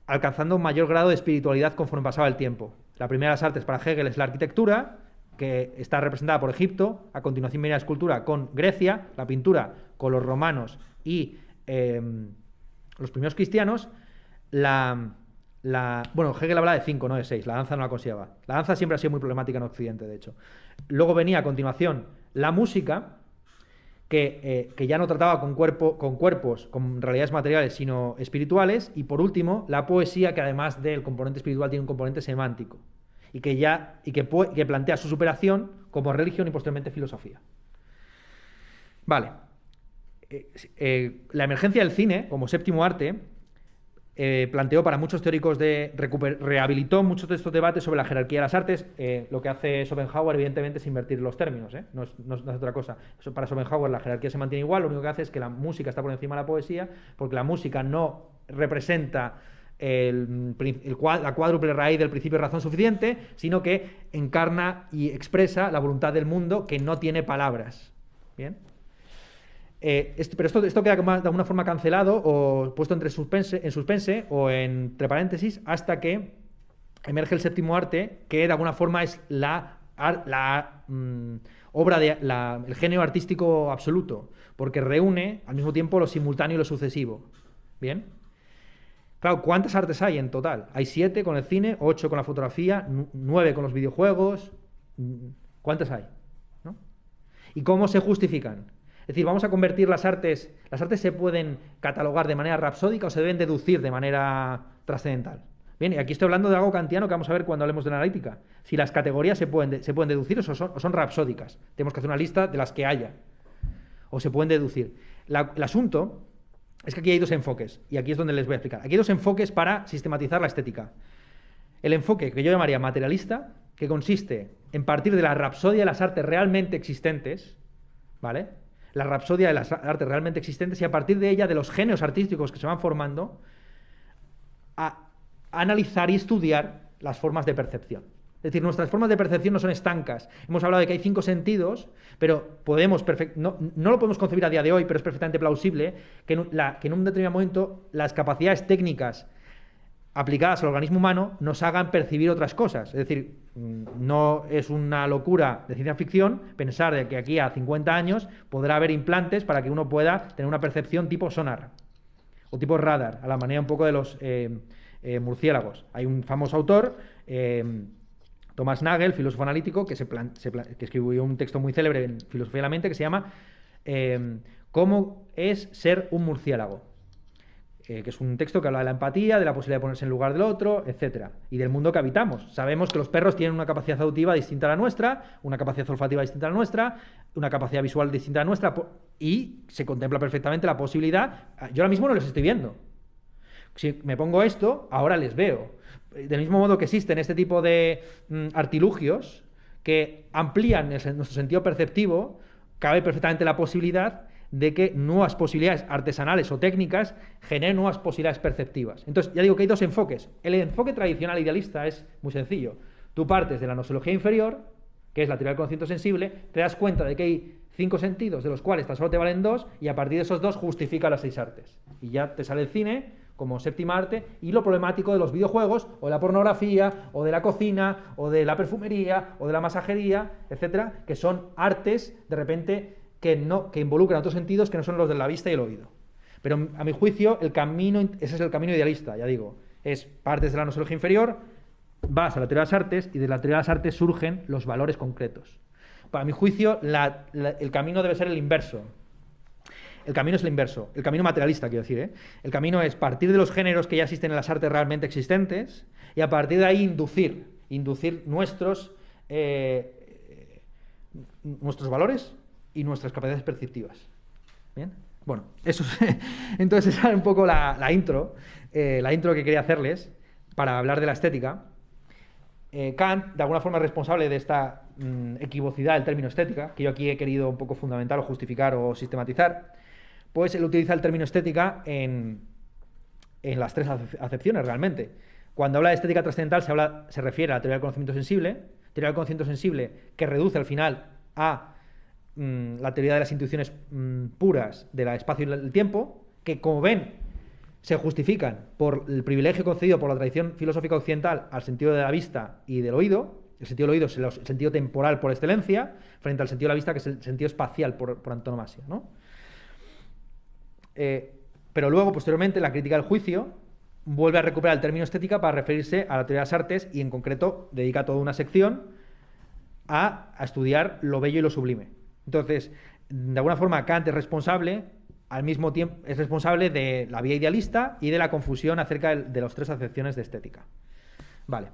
alcanzando un mayor grado de espiritualidad conforme pasaba el tiempo. La primera de las artes para Hegel es la arquitectura, que está representada por Egipto, a continuación viene la escultura con Grecia, la pintura con los romanos y los primeros cristianos. Bueno, Hegel habla de 5, no de 6, la danza no la consideraba. La danza siempre ha sido muy problemática en Occidente, de hecho. Luego venía a continuación la música, que ya no trataba con cuerpos, con realidades materiales, sino espirituales, y por último, la poesía, que además del componente espiritual tiene un componente semántico, y que plantea su superación como religión y posteriormente filosofía. Vale. La emergencia del cine, como séptimo arte, planteó para muchos teóricos rehabilitó muchos de estos debates sobre la jerarquía de las artes. Lo que hace Schopenhauer, evidentemente, es invertir los términos, no es otra cosa. Para Schopenhauer la jerarquía se mantiene igual, lo único que hace es que la música está por encima de la poesía, porque la música no representa la cuádruple raíz del principio de razón suficiente, sino que encarna y expresa la voluntad del mundo que no tiene palabras. ¿Bien? Pero esto queda de alguna forma cancelado o puesto en suspense o entre paréntesis hasta que emerge el séptimo arte, que de alguna forma es obra el género artístico absoluto, porque reúne al mismo tiempo lo simultáneo y lo sucesivo. ¿Bien? Claro, ¿cuántas artes hay en total? Hay 7 con el cine, 8 con la fotografía, 9 con los videojuegos. ¿Cuántas hay? ¿No? ¿Y cómo se justifican? Es decir, vamos a convertir las artes se pueden catalogar de manera rapsódica o se deben deducir de manera trascendental. Bien, y aquí estoy hablando de algo kantiano que vamos a ver cuando hablemos de la analítica. Si las categorías se pueden deducir o son rapsódicas. Tenemos que hacer una lista de las que haya. O se pueden deducir. El asunto es que aquí hay dos enfoques, y aquí es donde les voy a explicar. Aquí hay dos enfoques para sistematizar la estética. El enfoque que yo llamaría materialista, que consiste en partir de la rapsodia de las artes realmente existentes, ¿vale? La rapsodia de las artes realmente existentes, y a partir de ella, de los géneros artísticos que se van formando, a analizar y estudiar las formas de percepción. Es decir, nuestras formas de percepción no son estancas. Hemos hablado de que hay 5 sentidos, pero no lo podemos concebir a día de hoy, pero es perfectamente plausible que en un determinado momento las capacidades técnicas aplicadas al organismo humano nos hagan percibir otras cosas. Es decir, no es una locura de ciencia ficción pensar de que aquí a 50 años podrá haber implantes para que uno pueda tener una percepción tipo sonar o tipo radar, a la manera un poco de los murciélagos. Hay un famoso autor, Thomas Nagel, filósofo analítico, que escribió un texto muy célebre en Filosofía de la Mente que se llama ¿Cómo es ser un murciélago? Que es un texto que habla de la empatía, de la posibilidad de ponerse en lugar del otro, etcétera, y del mundo que habitamos. Sabemos que los perros tienen una capacidad auditiva distinta a la nuestra, una capacidad olfativa distinta a la nuestra, una capacidad visual distinta a la nuestra, y se contempla perfectamente la posibilidad. Yo ahora mismo no los estoy viendo. Si me pongo esto, ahora les veo. Del mismo modo que existen este tipo de artilugios que amplían nuestro sentido perceptivo, cabe perfectamente la posibilidad de que nuevas posibilidades artesanales o técnicas generen nuevas posibilidades perceptivas. Entonces, ya digo que hay dos enfoques. El enfoque tradicional idealista es muy sencillo. Tú partes de la nosología inferior, que es la teoría del conocimiento sensible, te das cuenta de que hay 5 sentidos, de los cuales tan solo te valen 2, y a partir de esos 2 justifica las 6 artes. Y ya te sale el cine como séptima arte, y lo problemático de los videojuegos, o de la pornografía, o de la cocina, o de la perfumería, o de la masajería, etcétera, que son artes, de repente, que involucran otros sentidos que no son los de la vista y el oído. Pero a mi juicio, ese es el camino idealista, ya digo. Es partes de la nosología inferior, vas a la teoría de las artes, y de la teoría de las artes surgen los valores concretos. Para mi juicio, el camino debe ser el inverso. El camino es el inverso, el camino materialista, quiero decir, ¿eh? El camino es partir de los géneros que ya existen en las artes realmente existentes y a partir de ahí inducir nuestros valores y nuestras capacidades perceptivas. ¿Bien? Bueno, eso es, entonces esa es un poco la intro que quería hacerles para hablar de la estética. Kant, de alguna forma, es responsable de esta equivocidad del término estética, que yo aquí he querido un poco fundamentar o justificar o sistematizar. Pues él utiliza el término estética en las 3 acepciones realmente. Cuando habla de estética trascendental se refiere a la teoría del conocimiento sensible, que reduce al final a la teoría de las intuiciones puras del espacio y del tiempo, que, como ven, se justifican por el privilegio concedido por la tradición filosófica occidental al sentido de la vista y del oído. El sentido del oído es el sentido temporal por excelencia, frente al sentido de la vista, que es el sentido espacial por antonomasia, ¿no? Pero luego, posteriormente, la crítica del juicio vuelve a recuperar el término estética para referirse a la teoría de las artes y, en concreto, dedica toda una sección a estudiar lo bello y lo sublime. Entonces, de alguna forma, Kant es responsable, al mismo tiempo, es responsable de la vía idealista y de la confusión acerca de las 3 acepciones de estética. Vale.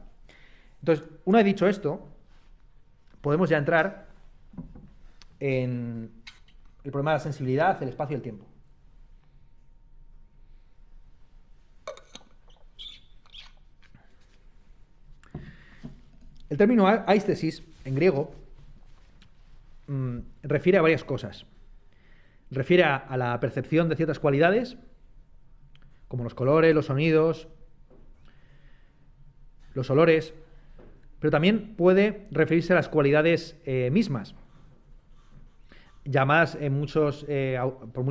Entonces, una vez dicho esto, podemos ya entrar en el problema de la sensibilidad, el espacio y el tiempo. El término aistesis, en griego, refiere a varias cosas. Refiere a la percepción de ciertas cualidades, como los colores, los sonidos, los olores, pero también puede referirse a las cualidades mismas, llamadas por muchos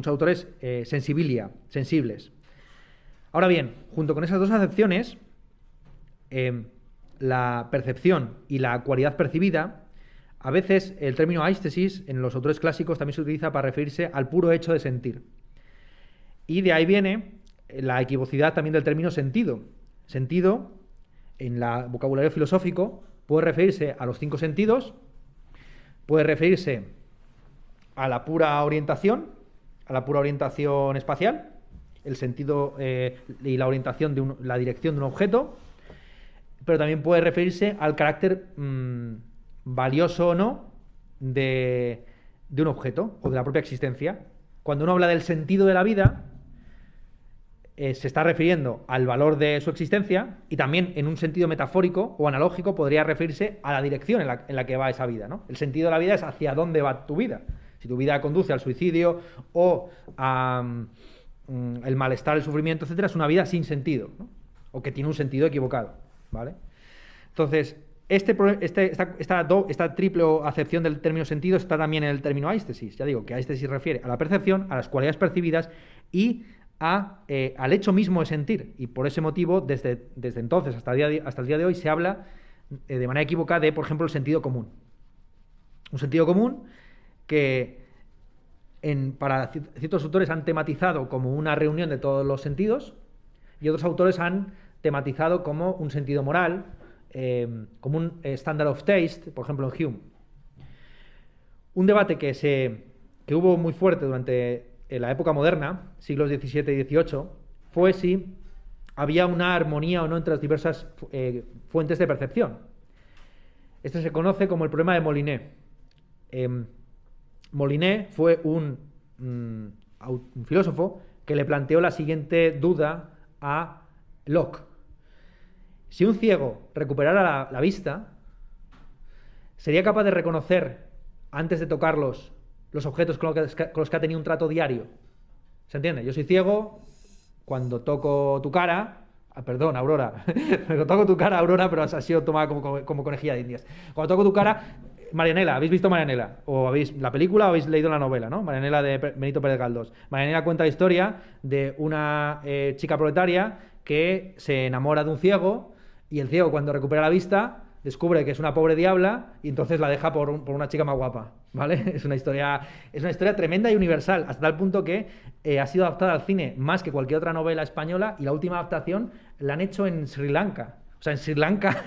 autores sensibilia, sensibles. Ahora bien, junto con esas dos acepciones, la percepción y la cualidad percibida, a veces el término aistesis en los autores clásicos también se utiliza para referirse al puro hecho de sentir. Y de ahí viene la equivocidad también del término sentido. Sentido, en el vocabulario filosófico, puede referirse a los 5 sentidos, puede referirse a la pura orientación espacial, el sentido y la orientación la dirección de un objeto, pero también puede referirse al carácter valioso o no de un objeto o de la propia existencia. Cuando uno habla del sentido de la vida, se está refiriendo al valor de su existencia, y también en un sentido metafórico o analógico podría referirse a la dirección en la que va esa vida, ¿no? El sentido de la vida es hacia dónde va tu vida. Si tu vida conduce al suicidio o a el malestar, el sufrimiento, etcétera, es una vida sin sentido, ¿no? O que tiene un sentido equivocado, ¿vale? Entonces, esta triple acepción del término sentido está también en el término aistesis. Ya digo que aistesis refiere a la percepción, a las cualidades percibidas y al hecho mismo de sentir. Y por ese motivo, desde entonces hasta el día de hoy, se habla de manera equivocada de, por ejemplo, el sentido común. Un sentido común que para ciertos autores han tematizado como una reunión de todos los sentidos, y otros autores han tematizado como un sentido moral, como un standard of taste, por ejemplo en Hume. Un debate que hubo muy fuerte durante la época moderna, siglos XVII y XVIII, fue si había una armonía o no entre las diversas fuentes de percepción. Este se conoce como el problema de Molinet. Molinet fue un filósofo que le planteó la siguiente duda a Locke. Si un ciego recuperara la vista, ¿sería capaz de reconocer, antes de tocarlos, los objetos con los que ha tenido un trato diario? ¿Se entiende? Yo soy ciego, cuando toco tu cara, perdón, Aurora, cuando toco tu cara, Aurora, pero has sido tomada como conejilla de indias. Cuando toco tu cara, Marianela, ¿habéis visto Marianela? ¿O habéis la película o habéis leído la novela, ¿no? Marianela de Benito Pérez Galdós. Marianela cuenta la historia de una chica proletaria que se enamora de un ciego, y el ciego, cuando recupera la vista, descubre que es una pobre diabla y entonces la deja por una chica más guapa, ¿vale? Es una historia tremenda y universal, hasta tal punto que ha sido adaptada al cine más que cualquier otra novela española, y la última adaptación la han hecho en Sri Lanka. O sea, en Sri Lanka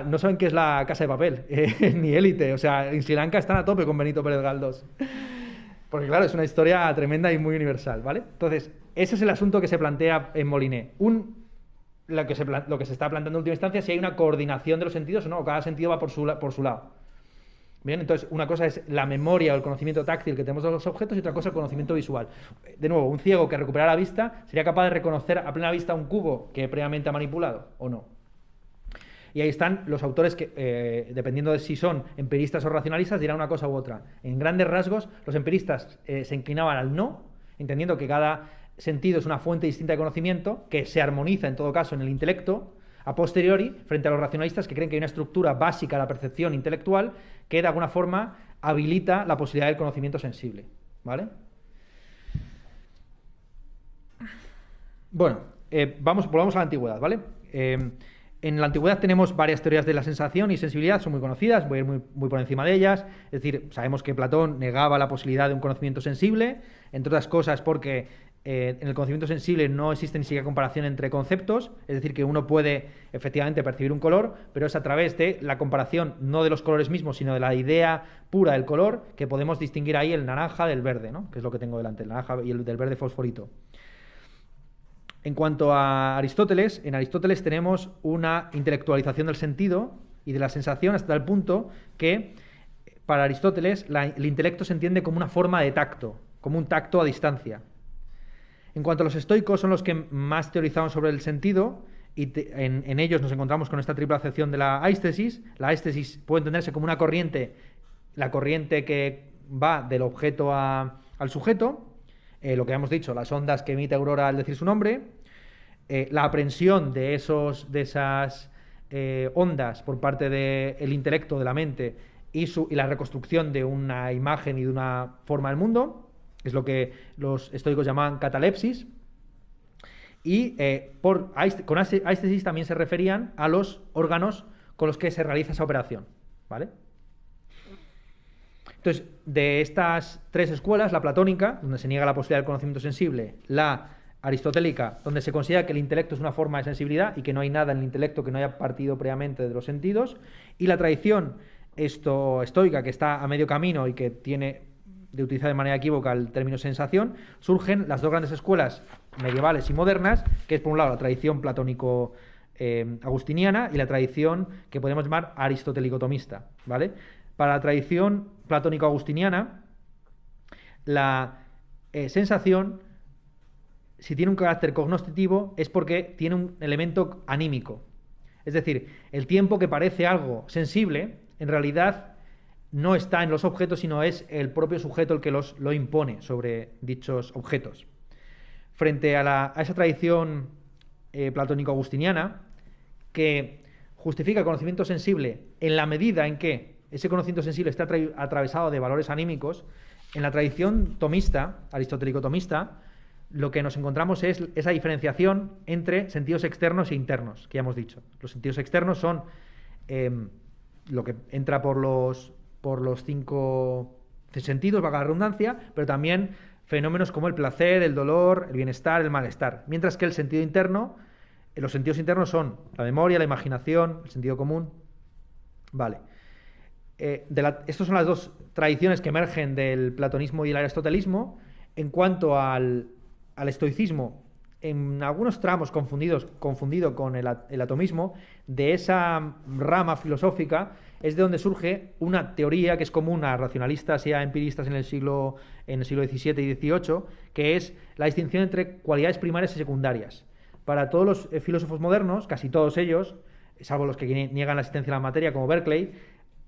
no saben qué es La Casa de Papel, ni Élite. O sea, en Sri Lanka están a tope con Benito Pérez Galdós. Porque claro, es una historia tremenda y muy universal, ¿vale? Entonces, ese es el asunto que se plantea en Molinet. Lo que se está planteando en última instancia, si hay una coordinación de los sentidos o no, o cada sentido va por su lado. Bien, entonces una cosa es la memoria o el conocimiento táctil que tenemos de los objetos, y otra cosa el conocimiento visual. De nuevo, un ciego que recuperara la vista sería capaz de reconocer a plena vista un cubo que previamente ha manipulado o no. Y ahí están los autores que, dependiendo de si son empiristas o racionalistas, dirán una cosa u otra. En grandes rasgos, los empiristas se inclinaban al no, entendiendo que cada sentido es una fuente distinta de conocimiento que se armoniza en todo caso en el intelecto, a posteriori, frente a los racionalistas que creen que hay una estructura básica de la percepción intelectual que de alguna forma habilita la posibilidad del conocimiento sensible, ¿vale? Bueno, volvamos a la antigüedad, ¿vale? En la antigüedad tenemos varias teorías de la sensación y sensibilidad, son muy conocidas, voy a ir muy por encima de ellas. Es decir, sabemos que Platón negaba la posibilidad de un conocimiento sensible, entre otras cosas porque en el conocimiento sensible no existe ni siquiera comparación entre conceptos, es decir, que uno puede efectivamente percibir un color, pero es a través de la comparación no de los colores mismos, sino de la idea pura del color, que podemos distinguir ahí el naranja del verde, ¿no? Que es lo que tengo delante, el naranja y el del verde fosforito. En cuanto a Aristóteles, en Aristóteles tenemos una intelectualización del sentido y de la sensación hasta el punto que para Aristóteles el intelecto se entiende como una forma de tacto, como un tacto a distancia. En cuanto a los estoicos, son los que más teorizaban sobre el sentido, y en ellos nos encontramos con esta triple acepción de la aistesis. La aistesis puede entenderse como una corriente, la corriente que va del objeto al sujeto, lo que hemos dicho, las ondas que emite Aurora al decir su nombre. la aprehensión de esas ondas por parte del intelecto, de la mente, y la reconstrucción de una imagen y de una forma del mundo, es lo que los estoicos llamaban catalepsis. Y con aistesis también se referían a los órganos con los que se realiza esa operación, ¿vale? Entonces, de estas tres escuelas, la platónica, donde se niega la posibilidad del conocimiento sensible, la aristotélica, donde se considera que el intelecto es una forma de sensibilidad y que no hay nada en el intelecto que no haya partido previamente de los sentidos, y la tradición estoica, que está a medio camino y que tiene de utilizar de manera equívoca el término sensación, surgen las dos grandes escuelas medievales y modernas, que es por un lado la tradición platónico agustiniana y la tradición que podemos llamar aristotélico-tomista, ¿vale? Para la tradición platónico-agustiniana, la sensación, si tiene un carácter cognoscitivo, es porque tiene un elemento anímico. Es decir, el tiempo que parece algo sensible, en realidad no está en los objetos, sino es el propio sujeto el que lo impone sobre dichos objetos. Frente a esa tradición platónico-agustiniana, que justifica el conocimiento sensible en la medida en que ese conocimiento sensible está atravesado de valores anímicos, en la tradición tomista, aristotélico-tomista, lo que nos encontramos es esa diferenciación entre sentidos externos e internos, que ya hemos dicho. Los sentidos externos son lo que entra por los 5 sentidos, valga la redundancia, pero también fenómenos como el placer, el dolor, el bienestar, el malestar. Mientras que el sentido interno, los sentidos internos son la memoria, la imaginación, el sentido común. Vale. Estas son las dos tradiciones que emergen del platonismo y el aristotelismo. En cuanto al estoicismo, en algunos tramos confundido con el atomismo, de esa rama filosófica es de donde surge una teoría que es común a racionalistas y a empiristas en el siglo XVII y XVIII, que es la distinción entre cualidades primarias y secundarias. Para todos los filósofos modernos, casi todos ellos, salvo los que niegan la existencia de la materia, como Berkeley,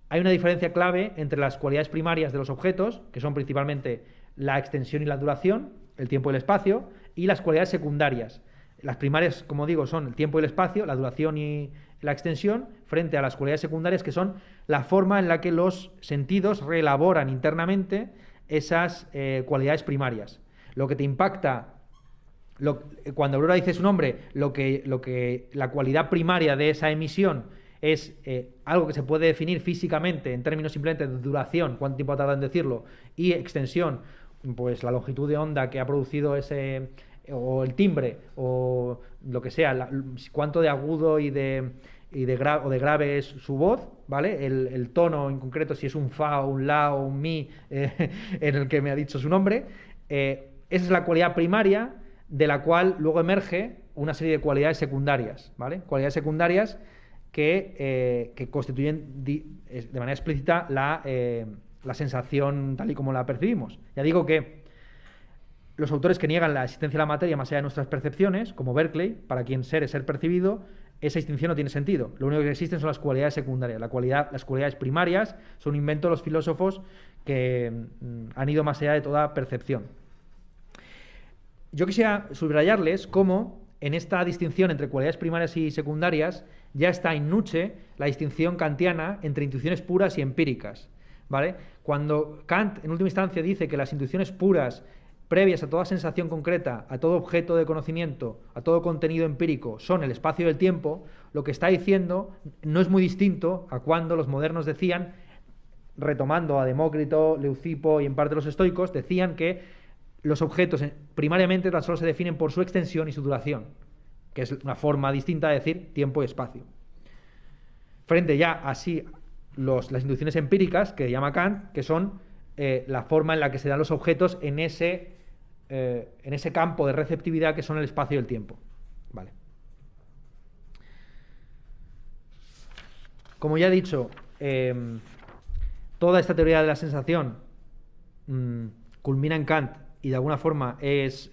hay una diferencia clave entre las cualidades primarias de los objetos, que son principalmente la extensión y la duración, el tiempo y el espacio, y las cualidades secundarias. Las primarias, como digo, son el tiempo y el espacio, la duración y la extensión, frente a las cualidades secundarias, que son la forma en la que los sentidos reelaboran internamente esas cualidades primarias. Lo que te impacta, cuando Aurora dice su nombre, la cualidad primaria de esa emisión es algo que se puede definir físicamente en términos simplemente de duración, cuánto tiempo ha tardado en decirlo, y extensión, pues la longitud de onda que ha producido ese, o el timbre, o lo que sea, cuánto de agudo y de grave es su voz, ¿vale? El tono en concreto, si es un fa, o un la o un mi, en el que me ha dicho su nombre. Esa es la cualidad primaria, de la cual luego emerge una serie de cualidades secundarias, ¿vale? Cualidades secundarias que constituyen de manera explícita la sensación tal y como la percibimos. Ya digo que los autores que niegan la existencia de la materia más allá de nuestras percepciones, como Berkeley, para quien ser es ser percibido, esa distinción no tiene sentido. Lo único que existen son las cualidades secundarias. Las cualidades primarias son un invento de los filósofos que han ido más allá de toda percepción. Yo quisiera subrayarles cómo en esta distinción entre cualidades primarias y secundarias ya está in nuce la distinción kantiana entre intuiciones puras y empíricas, ¿vale? Cuando Kant, en última instancia, dice que las intuiciones puras, previas a toda sensación concreta, a todo objeto de conocimiento, a todo contenido empírico, son el espacio y el tiempo, lo que está diciendo no es muy distinto a cuando los modernos decían, retomando a Demócrito, Leucipo y en parte los estoicos, decían que los objetos primariamente tan solo se definen por su extensión y su duración, que es una forma distinta de decir tiempo y espacio. Frente ya así las intuiciones empíricas, que llama Kant, que son la forma en la que se dan los objetos en ese campo de receptividad que son el espacio y el tiempo. Vale. Como ya he dicho, toda esta teoría de la sensación culmina en Kant y de alguna forma es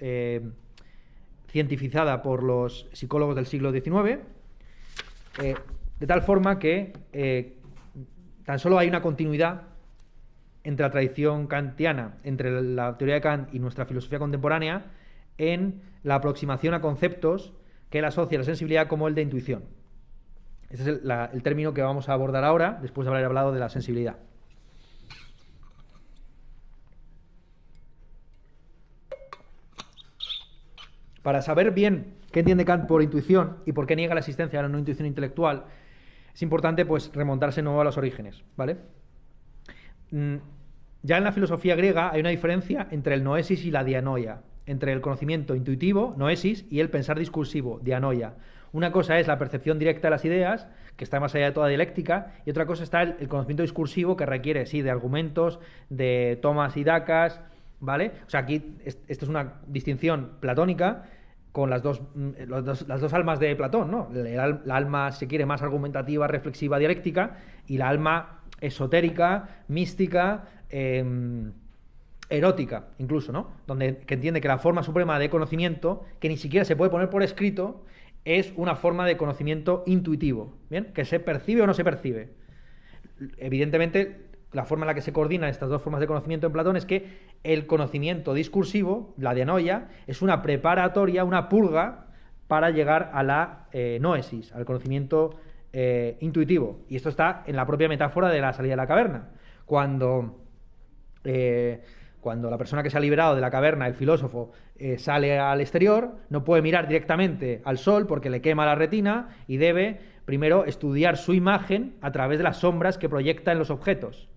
cientificada por los psicólogos del siglo XIX, de tal forma que tan solo hay una continuidad entre la tradición kantiana, entre la teoría de Kant y nuestra filosofía contemporánea, en la aproximación a conceptos que él asocia la sensibilidad como el de intuición. Este es el término que vamos a abordar ahora, después de haber hablado de la sensibilidad. Para saber bien qué entiende Kant por intuición y por qué niega la existencia de la no intuición intelectual, es importante pues remontarse de nuevo a los orígenes, ¿vale? Ya en la filosofía griega hay una diferencia entre el noesis y la dianoia, entre el conocimiento intuitivo, noesis, y el pensar discursivo, dianoia. Una cosa es la percepción directa de las ideas, que está más allá de toda dialéctica, y otra cosa está el conocimiento discursivo, que requiere, sí, de argumentos, de tomas y dacas, ¿vale? O sea, aquí esto es una distinción platónica con las dos almas de Platón, ¿no? La alma, si se quiere, más argumentativa, reflexiva, dialéctica, y la alma esotérica, mística, erótica, incluso, ¿no? Que entiende que la forma suprema de conocimiento, que ni siquiera se puede poner por escrito, es una forma de conocimiento intuitivo, ¿bien? Que se percibe o no se percibe. Evidentemente, la forma en la que se coordinan estas dos formas de conocimiento en Platón es que el conocimiento discursivo, la dianoia, es una preparatoria, una purga para llegar a la noesis, al conocimiento intuitivo. Y esto está en la propia metáfora de la salida de la caverna. Cuando la persona que se ha liberado de la caverna, el filósofo, sale al exterior, no puede mirar directamente al sol porque le quema la retina y debe primero estudiar su imagen a través de las sombras que proyecta en los objetos.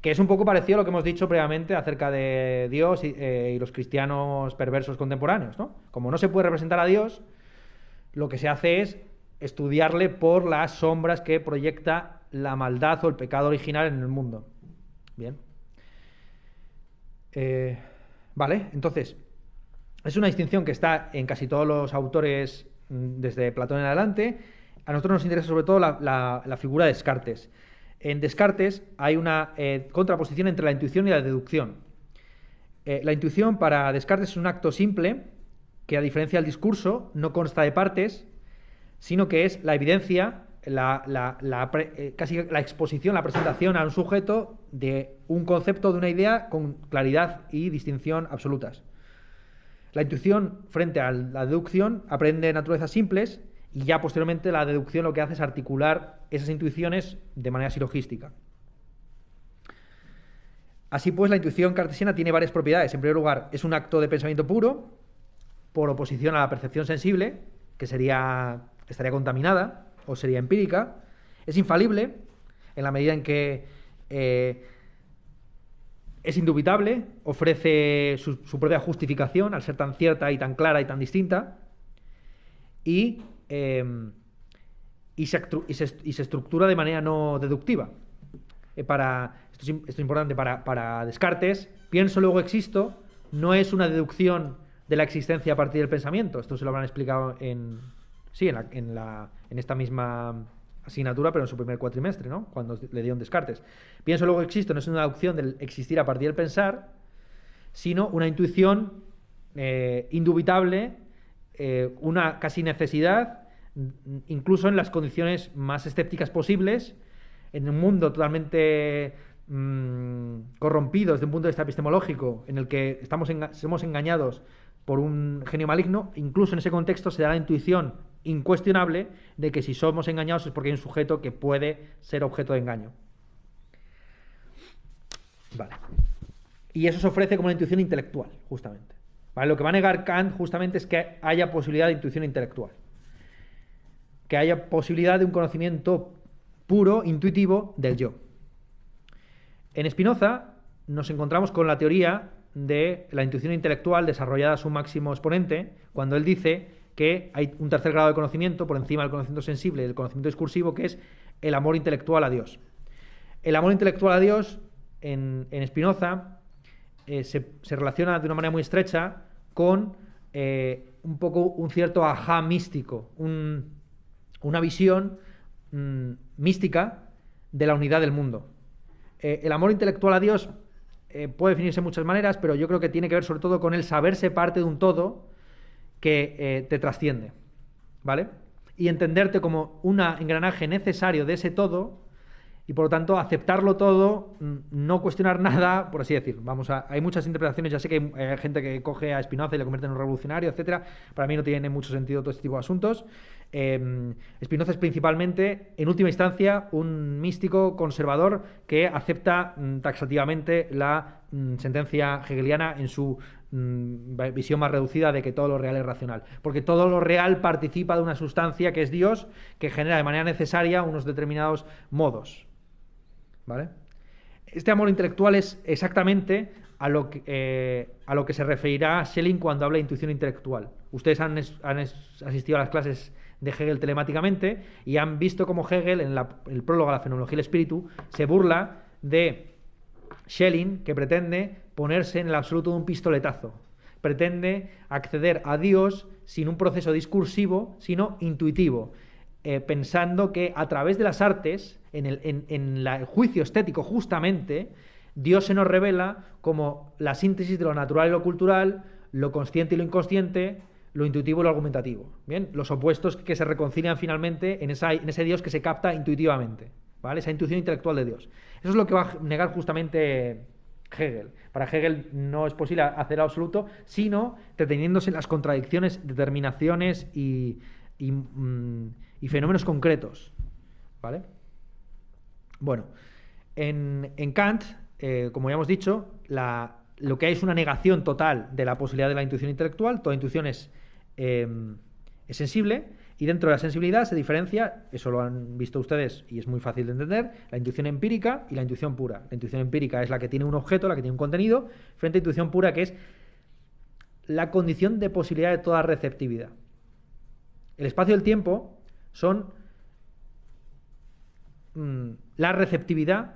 Que es un poco parecido a lo que hemos dicho previamente acerca de Dios y los cristianos perversos contemporáneos, ¿no? Como no se puede representar a Dios, lo que se hace es estudiarle por las sombras que proyecta la maldad o el pecado original en el mundo. Bien. Vale, entonces, es una distinción que está en casi todos los autores desde Platón en adelante. A nosotros nos interesa sobre todo la figura de Descartes. En Descartes hay una contraposición entre la intuición y la deducción. La intuición para Descartes es un acto simple que, a diferencia del discurso, no consta de partes, sino que es la evidencia, casi la exposición, la presentación a un sujeto de un concepto, de una idea con claridad y distinción absolutas. La intuición, frente a la deducción, aprende naturalezas simples, y ya posteriormente la deducción lo que hace es articular esas intuiciones de manera silogística. Así pues, la intuición cartesiana tiene varias propiedades. En primer lugar, es un acto de pensamiento puro, por oposición a la percepción sensible, que estaría contaminada o sería empírica. Es infalible, en la medida en que es indubitable, ofrece su propia justificación al ser tan cierta y tan clara y tan distinta, y se estructura de manera no deductiva. Esto es importante para Descartes. Pienso, luego existo, no es una deducción de la existencia a partir del pensamiento. Esto se lo habrán explicado en esta misma asignatura, pero en su primer cuatrimestre, ¿no? Cuando le dieron Descartes. Pienso, luego existo, no es una deducción del existir a partir del pensar, sino una intuición indubitable, una casi necesidad, incluso en las condiciones más escépticas posibles, en un mundo totalmente corrompido desde un punto de vista epistemológico, en el que somos engañados por un genio maligno. Incluso en ese contexto se da la intuición incuestionable de que si somos engañados es porque hay un sujeto que puede ser objeto de engaño. Vale. Y eso se ofrece como una intuición intelectual, justamente. ¿Vale? Lo que va a negar Kant justamente es que haya posibilidad de intuición intelectual, que haya posibilidad de un conocimiento puro, intuitivo del yo. En Spinoza nos encontramos con la teoría de la intuición intelectual desarrollada a su máximo exponente, cuando él dice que hay un tercer grado de conocimiento por encima del conocimiento sensible y del conocimiento discursivo, que es el amor intelectual a Dios. El amor intelectual a Dios en Spinoza se relaciona de una manera muy estrecha con un poco un cierto ajá místico, una visión mística de la unidad del mundo. El amor intelectual a Dios puede definirse de muchas maneras, pero yo creo que tiene que ver sobre todo con el saberse parte de un todo que te trasciende, ¿vale? Y entenderte como un engranaje necesario de ese todo, y por lo tanto aceptarlo todo, no cuestionar nada, por así decir. Hay muchas interpretaciones, ya sé que hay gente que coge a Spinoza y le convierte en un revolucionario, etcétera. Para mí no tiene mucho sentido todo este tipo de asuntos. Spinoza es principalmente, en última instancia, un místico conservador que acepta taxativamente la sentencia hegeliana en su visión más reducida de que todo lo real es racional, porque todo lo real participa de una sustancia que es Dios, que genera de manera necesaria unos determinados modos, ¿vale? Este amor intelectual es exactamente a lo que se referirá Schelling cuando habla de intuición intelectual. Ustedes han asistido a las clases de Hegel telemáticamente y han visto cómo Hegel, en el prólogo a la fenomenología del espíritu, se burla de Schelling, que pretende ponerse en el absoluto de un pistoletazo. Pretende acceder a Dios sin un proceso discursivo, sino intuitivo, pensando que a través de las artes, en el juicio estético justamente, Dios se nos revela como la síntesis de lo natural y lo cultural, lo consciente y lo inconsciente, lo intuitivo y lo argumentativo. Bien, los opuestos que se reconcilian finalmente en ese Dios que se capta intuitivamente, ¿vale? Esa intuición intelectual de Dios. Eso es lo que va a negar justamente Hegel. Para Hegel no es posible hacer absoluto, sino deteniéndose en las contradicciones, determinaciones y fenómenos concretos, ¿vale? Bueno, en Kant, como ya hemos dicho, lo que hay es una negación total de la posibilidad de la intuición intelectual. Toda intuición es sensible, y dentro de la sensibilidad se diferencia, eso lo han visto ustedes y es muy fácil de entender, la intuición empírica y la intuición pura. La intuición empírica es la que tiene un objeto, la que tiene un contenido, frente a la intuición pura, que es la condición de posibilidad de toda receptividad. El espacio y el tiempo son la receptividad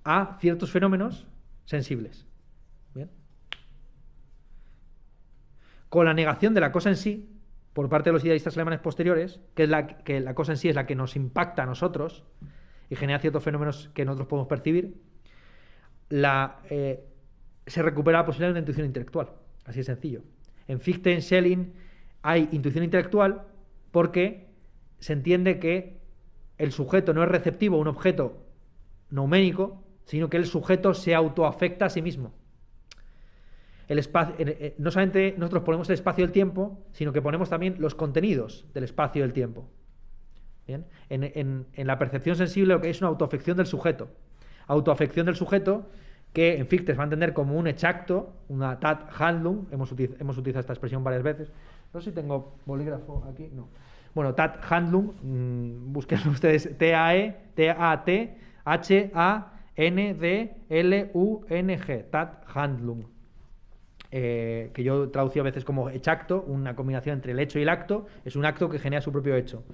a ciertos fenómenos sensibles. ¿Bien? Con la negación de la cosa en sí, por parte de los idealistas alemanes posteriores, que la cosa en sí es la que nos impacta a nosotros y genera ciertos fenómenos que nosotros podemos percibir, se recupera la posibilidad de una intuición intelectual. Así de sencillo. En Fichte, en Schelling, hay intuición intelectual porque se entiende que el sujeto no es receptivo a un objeto nouménico, sino que el sujeto se autoafecta a sí mismo. No solamente nosotros ponemos el espacio y el tiempo, sino que ponemos también los contenidos del espacio y el tiempo. ¿Bien? En la percepción sensible lo que es una autoafección del sujeto. Autoafección del sujeto que en Fichte se va a entender como un exacto, una Tat-Handlung. Hemos utilizado esta expresión varias veces. No sé si tengo bolígrafo aquí. No. Bueno, Tat-Handlung, busquen ustedes T-A-E-T-H-A-N-D-L-U-N-G. Tat-Handlung. Que yo traducí a veces como exacto, una combinación entre el hecho y el acto. Es un acto que genera su propio hecho.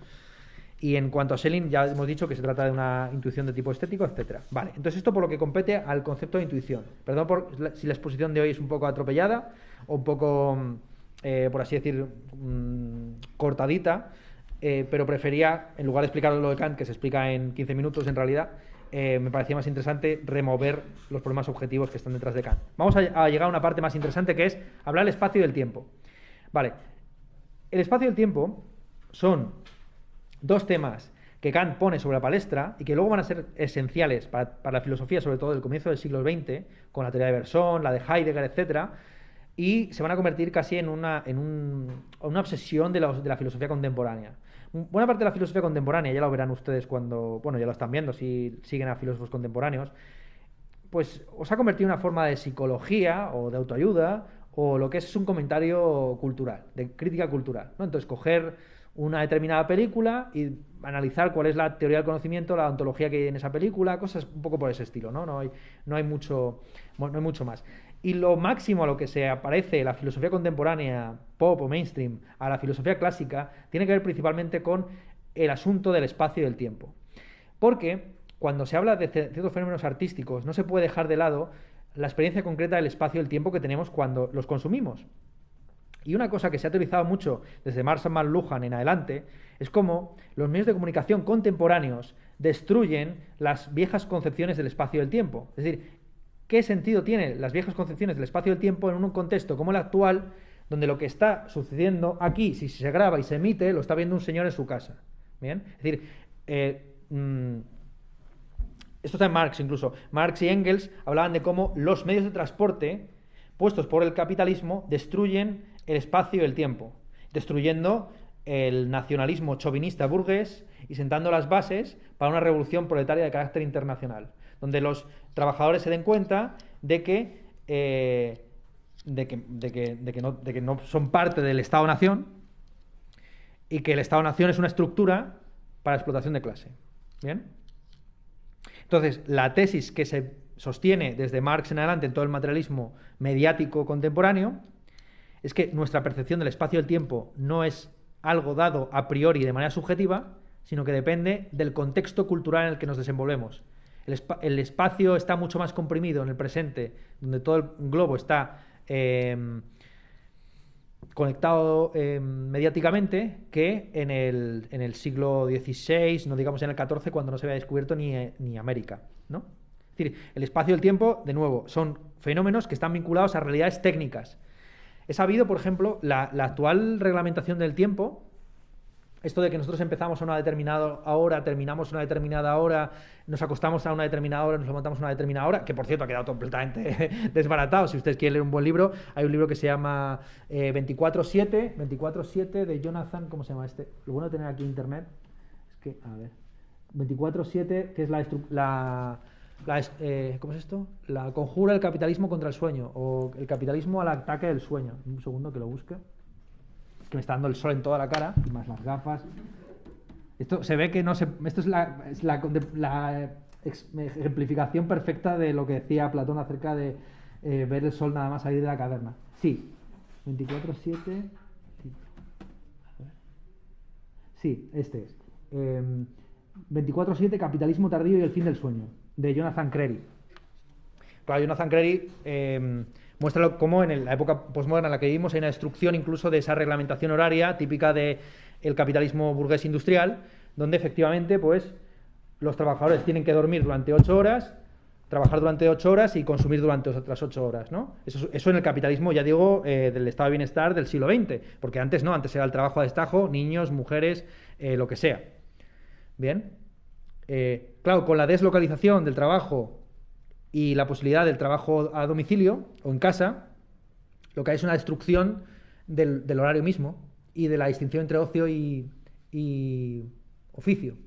Y en cuanto a Schelling, ya hemos dicho que se trata de una intuición de tipo estético, etc. Vale, entonces esto por lo que compete al concepto de intuición. Perdón si la exposición de hoy es un poco atropellada o un poco, por así decir, cortadita, pero prefería, en lugar de explicar lo de Kant, que se explica en 15 minutos en realidad, me parecía más interesante remover los problemas objetivos que están detrás de Kant. Vamos a llegar a una parte más interesante, que es hablar del espacio y del tiempo. Vale, el espacio y el tiempo son dos temas que Kant pone sobre la palestra y que luego van a ser esenciales para la filosofía, sobre todo del comienzo del siglo XX, con la teoría de Bergson, la de Heidegger, etcétera, y se van a convertir casi en una obsesión de la filosofía contemporánea. Buena parte de la filosofía contemporánea, ya lo verán ustedes cuando, bueno, ya lo están viendo si siguen a filósofos contemporáneos, pues os ha convertido en una forma de psicología o de autoayuda, o lo que es un comentario cultural, de crítica cultural, ¿no? Entonces, coger una determinada película y analizar cuál es la teoría del conocimiento, la ontología que hay en esa película, cosas un poco por ese estilo, ¿no? No hay mucho más. Y lo máximo a lo que se aparece la filosofía contemporánea, pop o mainstream, a la filosofía clásica, tiene que ver principalmente con el asunto del espacio y del tiempo. Porque cuando se habla de ciertos fenómenos artísticos, no se puede dejar de lado la experiencia concreta del espacio y el tiempo que tenemos cuando los consumimos. Y una cosa que se ha teorizado mucho desde Marshall McLuhan en adelante es cómo los medios de comunicación contemporáneos destruyen las viejas concepciones del espacio y del tiempo. Es decir, ¿qué sentido tienen las viejas concepciones del espacio y del tiempo en un contexto como el actual, donde lo que está sucediendo aquí, si se graba y se emite, lo está viendo un señor en su casa? ¿Bien? Es decir, esto está en Marx incluso, Marx y Engels hablaban de cómo los medios de transporte puestos por el capitalismo destruyen el espacio y el tiempo, destruyendo el nacionalismo chauvinista burgués y sentando las bases para una revolución proletaria de carácter internacional, donde los trabajadores se den cuenta de que, de que no son parte del Estado-Nación y que el Estado-Nación es una estructura para explotación de clase. ¿Bien? Entonces, la tesis que se sostiene desde Marx en adelante en todo el materialismo mediático contemporáneo es que nuestra percepción del espacio y el tiempo no es algo dado a priori de manera subjetiva, sino que depende del contexto cultural en el que nos desenvolvemos. El espacio está mucho más comprimido en el presente, donde todo el globo está conectado mediáticamente, que en el siglo XVI, no digamos en el XIV, cuando no se había descubierto ni América, ¿no? Es decir, el espacio y el tiempo, de nuevo, son fenómenos que están vinculados a realidades técnicas. He sabido, por ejemplo, la actual reglamentación del tiempo, esto de que nosotros empezamos a una determinada hora, terminamos a una determinada hora, nos acostamos a una determinada hora, nos levantamos a una determinada hora, que por cierto ha quedado completamente desbaratado. Si ustedes quieren leer un buen libro, hay un libro que se llama 24/7 de Jonathan, ¿cómo se llama este? Lo bueno de tener aquí internet es que, a ver, 24/7, que es ¿cómo es esto? La conjura del capitalismo contra el sueño, o el capitalismo al ataque del sueño. Un segundo que lo busque. Que me está dando el sol en toda la cara, más las gafas. Esto se ve que no se... Esto es la ejemplificación perfecta de lo que decía Platón acerca de ver el sol nada más salir de la caverna. Sí, 24/7... Sí, este es. 24/7, Capitalismo tardío y el fin del sueño, de Jonathan Crary. Claro, Jonathan Crary muestra cómo en la época posmoderna en la que vivimos hay una destrucción incluso de esa reglamentación horaria típica del capitalismo burgués industrial, donde efectivamente pues los trabajadores tienen que dormir durante 8 horas, trabajar durante 8 horas y consumir durante otras 8 horas, ¿no? Eso en el capitalismo, ya digo, del estado de bienestar del siglo XX, porque antes no, antes era el trabajo a destajo, niños, mujeres, lo que sea. Bien. Claro, con la deslocalización del trabajo y la posibilidad del trabajo a domicilio o en casa, lo que hay es una destrucción del horario mismo y de la distinción entre ocio y oficio.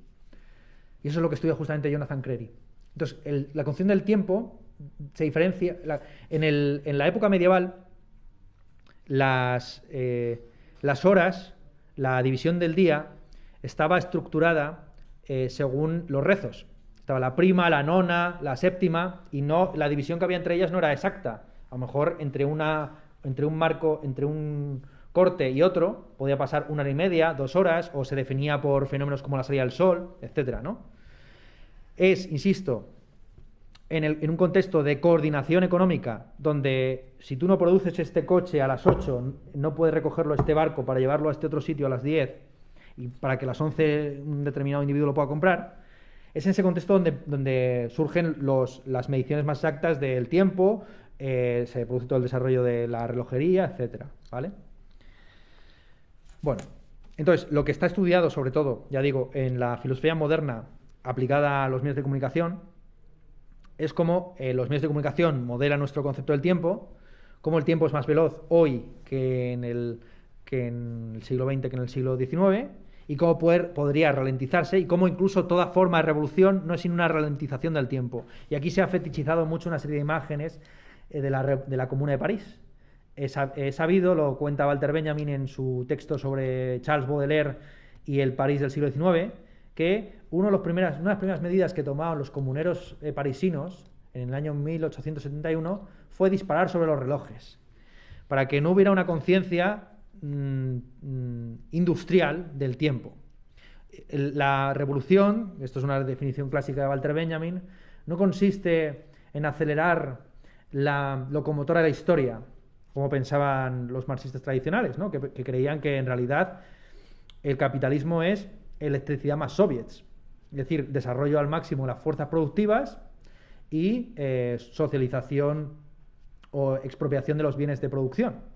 Y eso es lo que estudia justamente Jonathan Crary. Entonces, la concepción del tiempo se diferencia... En la época medieval, las horas, la división del día, estaba estructurada según los rezos. Estaba la prima, la nona, la séptima, y no, la división que había entre ellas no era exacta. A lo mejor entre un corte y otro podía pasar 1 hora y media, 2 horas, o se definía por fenómenos como la salida del sol, etcétera, ¿no? Es, insisto, en un contexto de coordinación económica, donde si tú no produces este coche a las 8, no puedes recogerlo este barco para llevarlo a este otro sitio a las 10, y para que a las 11 un determinado individuo lo pueda comprar. Es en ese contexto donde surgen las mediciones más exactas del tiempo, se produce todo el desarrollo de la relojería, etcétera, ¿vale? Bueno, entonces, lo que está estudiado, sobre todo, ya digo, en la filosofía moderna aplicada a los medios de comunicación, es cómo los medios de comunicación modelan nuestro concepto del tiempo, cómo el tiempo es más veloz hoy que en el siglo XX, que en el siglo XIX, y cómo podría ralentizarse, y cómo incluso toda forma de revolución no es sino una ralentización del tiempo. Y aquí se ha fetichizado mucho una serie de imágenes de la Comuna de París. He sabido, lo cuenta Walter Benjamin en su texto sobre Charles Baudelaire y el París del siglo XIX, que una de las primeras medidas que tomaron los comuneros parisinos en el año 1871 fue disparar sobre los relojes, para que no hubiera una conciencia industrial del tiempo. La revolución, esto es una definición clásica de Walter Benjamin, no consiste en acelerar la locomotora de la historia, como pensaban los marxistas tradicionales, ¿no? que creían que en realidad el capitalismo es electricidad más soviets, es decir, desarrollo al máximo de las fuerzas productivas y socialización o expropiación de los bienes de producción.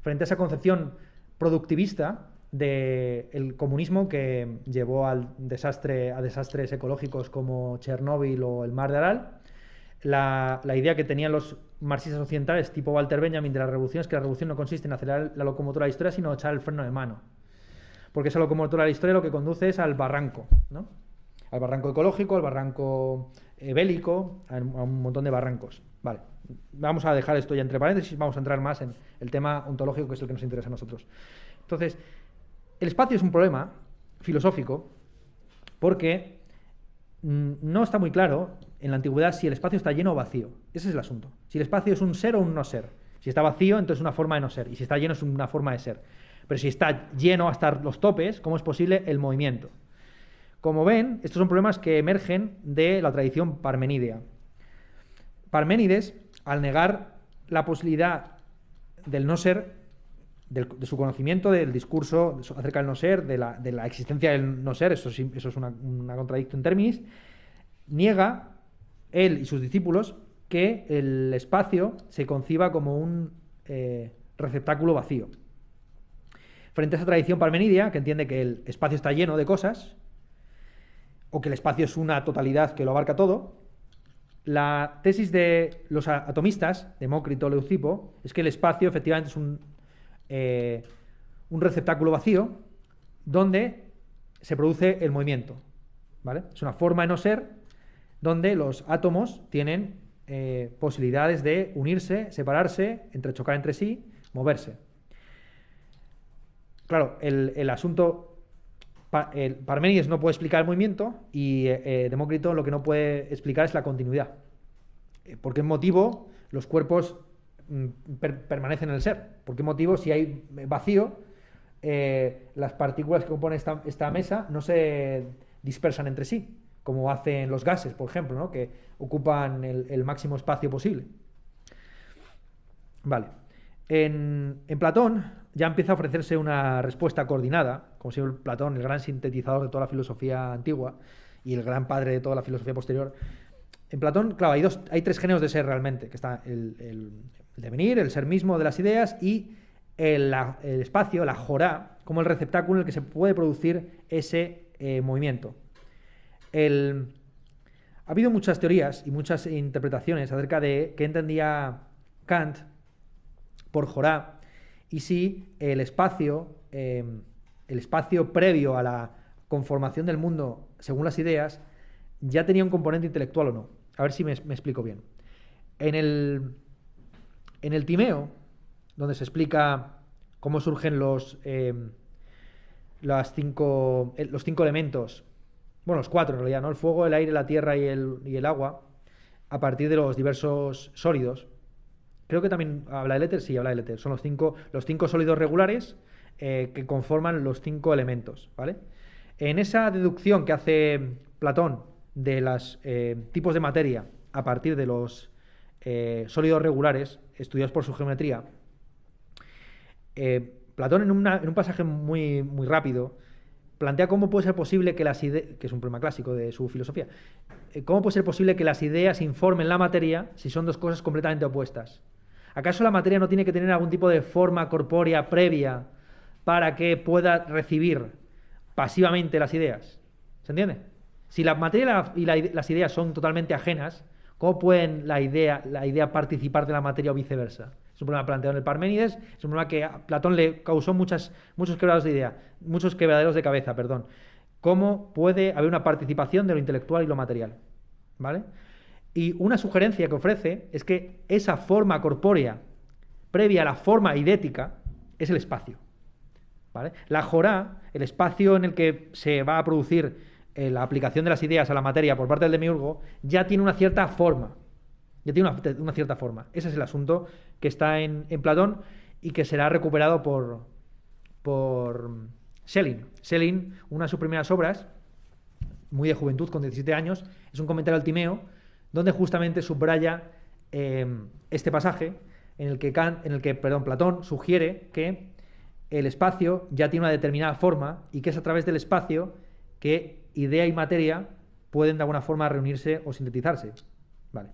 Frente a esa concepción productivista, del comunismo que llevó a desastres ecológicos como Chernóbil o el Mar de Aral. La idea que tenían los marxistas occidentales tipo Walter Benjamin de la revolución es que la revolución no consiste en acelerar la locomotora de la historia, sino echar el freno de mano. Porque esa locomotora de la historia lo que conduce es al barranco, ¿no? Al barranco ecológico, al barranco bélico, a un montón de barrancos. Vale, vamos a dejar esto ya entre paréntesis, vamos a entrar más en el tema ontológico, que es el que nos interesa a nosotros. Entonces, el espacio es un problema filosófico porque no está muy claro en la antigüedad si el espacio está lleno o vacío. Ese es el asunto. Si el espacio es un ser o un no ser. Si está vacío, entonces es una forma de no ser. Y si está lleno, es una forma de ser. Pero si está lleno hasta los topes, ¿cómo es posible el movimiento? Como ven, estos son problemas que emergen de la tradición parmenidea. Parménides, al negar la posibilidad del no ser, de su conocimiento del discurso acerca del no ser, de la existencia del no ser, eso es una contradicción in terminis, niega él y sus discípulos que el espacio se conciba como un receptáculo vacío. Frente a esa tradición parmenidea, que entiende que el espacio está lleno de cosas, o que el espacio es una totalidad que lo abarca todo, la tesis de los atomistas, Demócrito, Leucipo, es que el espacio efectivamente es un receptáculo vacío donde se produce el movimiento, ¿vale? Es una forma de no ser donde los átomos tienen posibilidades de unirse, separarse, entrechocar entre sí, moverse. Claro, el asunto... Parménides no puede explicar el movimiento y Demócrito lo que no puede explicar es la continuidad. ¿Por qué motivo los cuerpos permanecen en el ser? ¿Por qué motivo, si hay vacío, las partículas que componen esta mesa no se dispersan entre sí, como hacen los gases, por ejemplo, ¿no? Que ocupan el máximo espacio posible? Vale. En Platón ya empieza a ofrecerse una respuesta coordinada, como siempre Platón, el gran sintetizador de toda la filosofía antigua y el gran padre de toda la filosofía posterior. En Platón, claro, hay tres géneros de ser realmente, que está el devenir, el ser mismo de las ideas y el espacio, la jorá, como el receptáculo en el que se puede producir ese movimiento. Ha habido muchas teorías y muchas interpretaciones acerca de qué entendía Kant por jorá y si el espacio previo a la conformación del mundo según las ideas ya tenía un componente intelectual o no. A ver si me explico bien. En el Timeo, donde se explica cómo surgen los cinco elementos, bueno, los cuatro en realidad, ¿no? El fuego, el aire, la tierra y el agua, a partir de los diversos sólidos. Creo que también habla del éter, sí, habla del éter. Son los cinco sólidos regulares que conforman los cinco elementos, ¿vale? En esa deducción que hace Platón de los tipos de materia a partir de los sólidos regulares, estudiados por su geometría, Platón en un pasaje muy, muy rápido plantea cómo puede ser posible que las ideas, que es un problema clásico de su filosofía, cómo puede ser posible que las ideas informen la materia si son dos cosas completamente opuestas. ¿Acaso la materia no tiene que tener algún tipo de forma corpórea previa para que pueda recibir pasivamente las ideas? ¿Se entiende? Si la materia y las ideas son totalmente ajenas, ¿cómo pueden la idea participar de la materia o viceversa? Es un problema planteado en el Parménides, es un problema que a Platón le causó muchos quebraderos de cabeza, perdón. ¿Cómo puede haber una participación de lo intelectual y lo material? ¿Vale? Y una sugerencia que ofrece es que esa forma corpórea previa a la forma idética es el espacio, ¿vale? La jorá, el espacio en el que se va a producir la aplicación de las ideas a la materia por parte del demiurgo, ya tiene una cierta forma. Ya tiene una cierta forma. Ese es el asunto que está en Platón y que será recuperado por Schelling. Schelling, una de sus primeras obras, muy de juventud, con 17 años, es un comentario al Timeo, donde justamente subraya este pasaje en el que Platón sugiere que el espacio ya tiene una determinada forma y que es a través del espacio que idea y materia pueden de alguna forma reunirse o sintetizarse. Vale.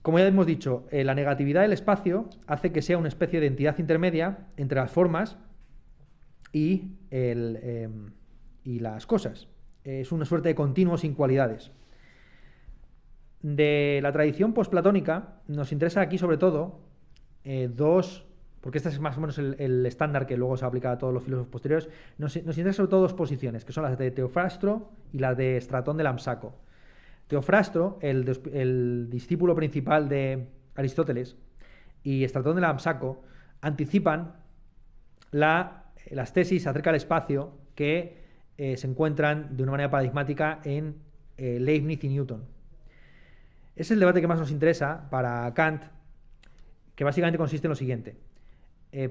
Como ya hemos dicho, la negatividad del espacio hace que sea una especie de entidad intermedia entre las formas y las cosas. Es una suerte de continuo sin cualidades. De la tradición posplatónica nos interesa aquí sobre todo dos, porque este es más o menos el estándar que luego se aplica a todos los filósofos posteriores, nos interesa sobre todo dos posiciones, que son las de Teofrastro y las de Estratón de Lampsaco. Teofrastro, el discípulo principal de Aristóteles, y Estratón de Lampsaco anticipan las tesis acerca del espacio que se encuentran de una manera paradigmática en Leibniz y Newton. Es el debate que más nos interesa para Kant, que básicamente consiste en lo siguiente.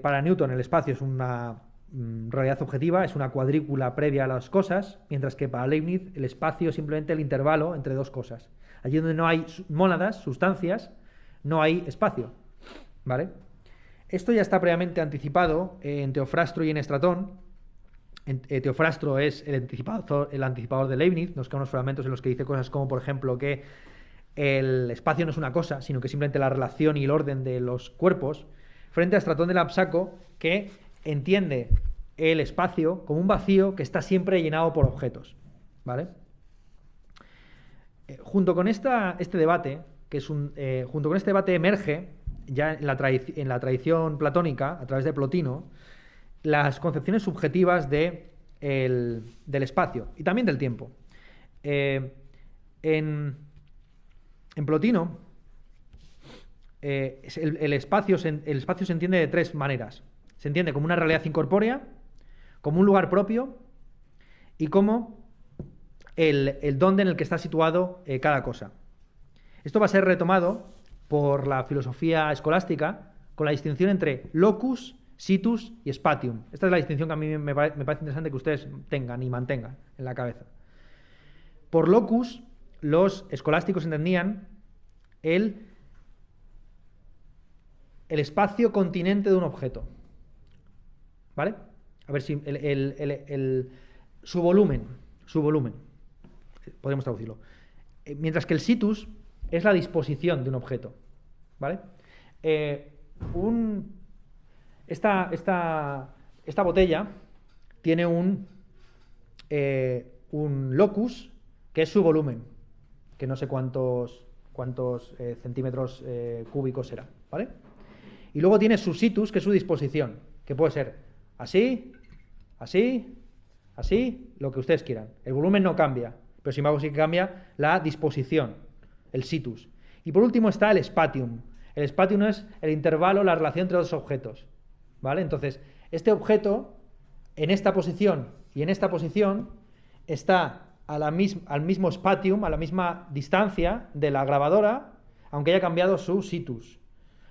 Para Newton el espacio es una realidad objetiva, es una cuadrícula previa a las cosas, mientras que para Leibniz el espacio es simplemente el intervalo entre dos cosas. Allí donde no hay mónadas, sustancias, no hay espacio, ¿vale? Esto ya está previamente anticipado en Teofrastro y en Estratón. Teofrastro es el anticipador de Leibniz. Nos quedan unos fragmentos en los que dice cosas como, por ejemplo, que el espacio no es una cosa, sino que simplemente la relación y el orden de los cuerpos, frente a Estratón de Lampsaco, que entiende el espacio como un vacío que está siempre llenado por objetos, ¿vale? Junto con este debate, junto con este debate emerge ya en la tradición platónica, a través de Plotino, las concepciones subjetivas del espacio y también del tiempo. En Plotino, el espacio se entiende de tres maneras. Se entiende como una realidad incorpórea, como un lugar propio y como el dónde en el que está situado cada cosa. Esto va a ser retomado por la filosofía escolástica con la distinción entre locus, situs y spatium. Esta es la distinción que a mí me parece interesante que ustedes tengan y mantengan en la cabeza. Por locus, los escolásticos entendían el espacio continente de un objeto, ¿vale? A ver si su volumen, podemos traducirlo. Mientras que el situs es la disposición de un objeto, ¿vale? Esta botella tiene un locus que es su volumen, que no sé cuántos centímetros cúbicos será, ¿vale? Y luego tiene su situs, que es su disposición, que puede ser así, así, así, lo que ustedes quieran. El volumen no cambia, pero sin embargo sí que cambia la disposición, el situs. Y por último está el spatium. El spatium es el intervalo, la relación entre dos objetos, ¿vale? Entonces, este objeto, en esta posición y en esta posición, está al mismo spatium, a la misma distancia de la grabadora, aunque haya cambiado su situs.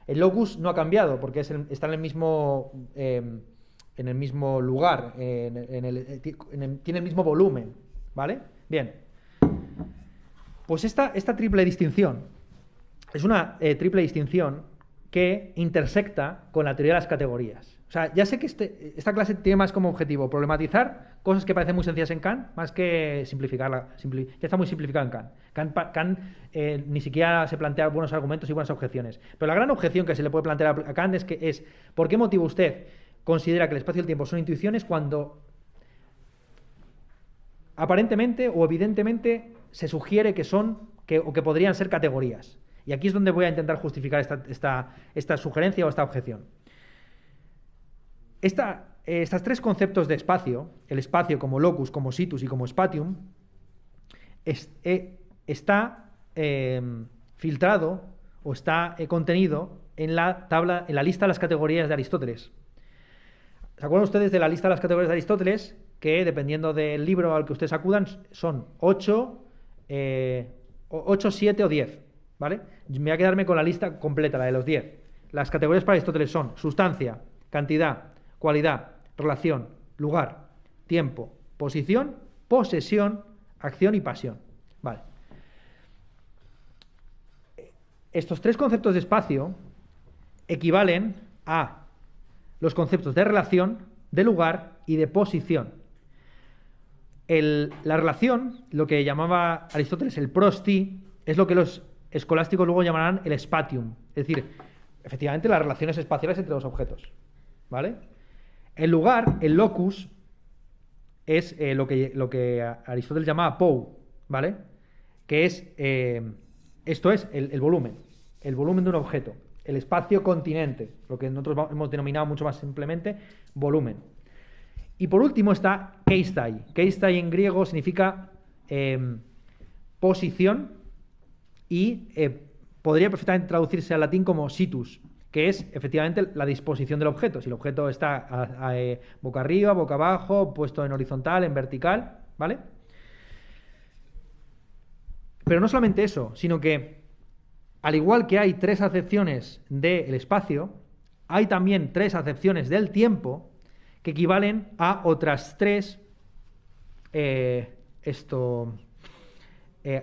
El locus no ha cambiado, porque está en el mismo lugar, tiene el mismo volumen, ¿vale? Bien. Pues esta triple distinción es una triple distinción que intersecta con la teoría de las categorías. O sea, ya sé que esta clase tiene más como objetivo problematizar cosas que parecen muy sencillas en Kant, más que simplificarla. Ya está muy simplificado en Kant. Ni siquiera se plantea buenos argumentos y buenas objeciones. Pero la gran objeción que se le puede plantear a Kant es ¿por qué motivo usted considera que el espacio y el tiempo son intuiciones cuando aparentemente o evidentemente se sugiere o que podrían ser categorías? Y aquí es donde voy a intentar justificar esta sugerencia o esta objeción. Estos tres conceptos de espacio, el espacio como locus, como situs y como spatium, está filtrado o está contenido en la lista de las categorías de Aristóteles. ¿Se acuerdan ustedes de la lista de las categorías de Aristóteles? Que dependiendo del libro al que ustedes acudan son 8, 7 o 10, ¿vale? Me voy a quedarme con la lista completa, la de los 10. Las categorías para Aristóteles son sustancia, cantidad, cualidad, relación, lugar, tiempo, posición, posesión, acción y pasión. Vale. Estos tres conceptos de espacio equivalen a los conceptos de relación, de lugar y de posición. La relación, lo que llamaba Aristóteles el prosti, es lo que los escolásticos luego llamarán el spatium. Es decir, efectivamente las relaciones espaciales entre dos objetos, ¿vale? El lugar, el locus, es lo que Aristóteles llamaba pou, ¿vale? Que es, esto es el volumen de un objeto, el espacio continente, lo que nosotros hemos denominado mucho más simplemente volumen. Y por último está keistai. Keistai en griego significa posición y podría perfectamente traducirse al latín como situs, que es efectivamente la disposición del objeto. Si el objeto está boca arriba, boca abajo, puesto en horizontal, en vertical, ¿vale? Pero no solamente eso, sino que al igual que hay 3 acepciones del espacio, hay también 3 acepciones del tiempo que equivalen a otras 3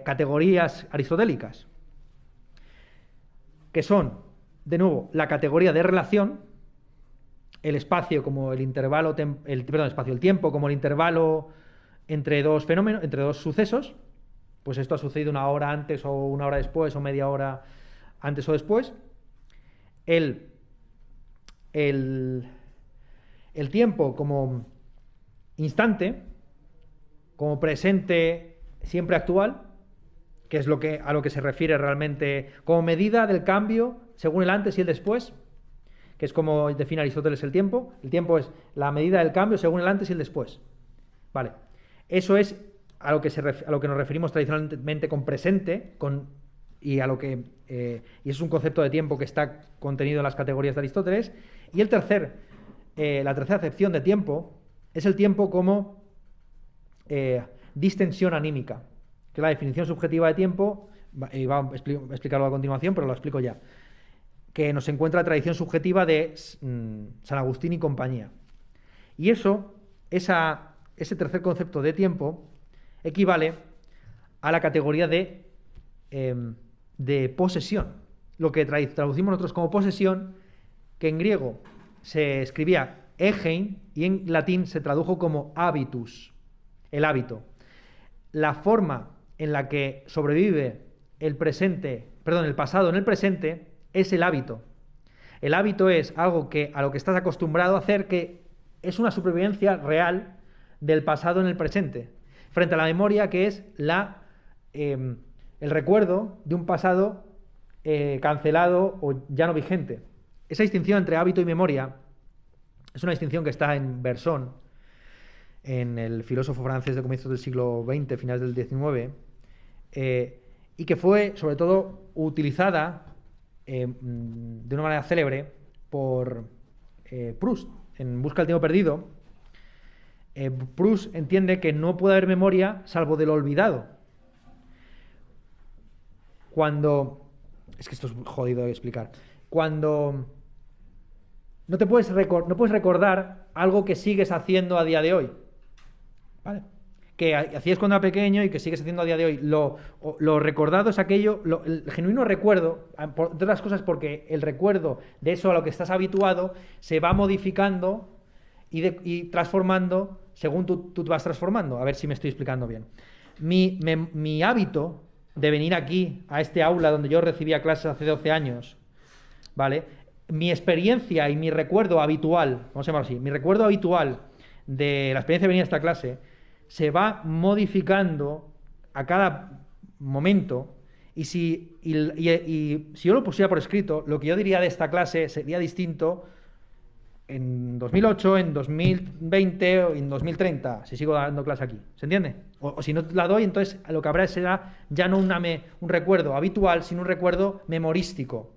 categorías aristotélicas, que son, de nuevo, la categoría de relación, el espacio como el intervalo, el tiempo como el intervalo entre dos fenómenos, entre dos sucesos. Pues esto ha sucedido una hora antes o una hora después o media hora antes o después. El tiempo como instante, como presente siempre actual, que es a lo que se refiere realmente como medida del cambio según el antes y el después, que es como define Aristóteles el tiempo. El tiempo es la medida del cambio según el antes y el después. Vale. Eso es a lo que nos referimos tradicionalmente con presente, y es un concepto de tiempo que está contenido en las categorías de Aristóteles. Y la tercera acepción de tiempo es el tiempo como distensión anímica, que es la definición subjetiva de tiempo, y voy a explicarlo a continuación, pero lo explico ya, que nos encuentra la tradición subjetiva de San Agustín y compañía. Y ese tercer concepto de tiempo equivale a la categoría de posesión, lo que traducimos nosotros como posesión, que en griego se escribía egein y en latín se tradujo como habitus, el hábito. La forma en la que sobrevive el pasado en el presente es el hábito. El hábito es algo a lo que estás acostumbrado a hacer, que es una supervivencia real del pasado en el presente, frente a la memoria, que es el recuerdo de un pasado cancelado o ya no vigente. Esa distinción entre hábito y memoria es una distinción que está en Bergson, en el filósofo francés de comienzos del siglo XX, finales del XIX, y que fue sobre todo utilizada de una manera célebre por Proust en Busca del tiempo perdido. Proust entiende que no puede haber memoria salvo del olvidado. Es que esto es jodido de explicar. Cuando no puedes recordar algo que sigues haciendo a día de hoy, ¿vale? Que hacías cuando era pequeño y que sigues haciendo a día de hoy. Lo recordado es aquello, el genuino recuerdo, entre otras cosas porque el recuerdo de eso a lo que estás habituado se va modificando y transformando según tú te vas transformando. A ver si me estoy explicando bien. Mi hábito de venir aquí, a este aula donde yo recibía clases hace 12 años, ¿vale? Mi experiencia y mi recuerdo habitual, vamos a llamarlo así, mi recuerdo habitual de la experiencia de venir a esta clase se va modificando a cada momento, y si yo lo pusiera por escrito, lo que yo diría de esta clase sería distinto en 2008, en 2020 o en 2030, si sigo dando clase aquí. ¿Se entiende? O si no la doy, entonces lo que habrá será ya no un recuerdo habitual, sino un recuerdo memorístico.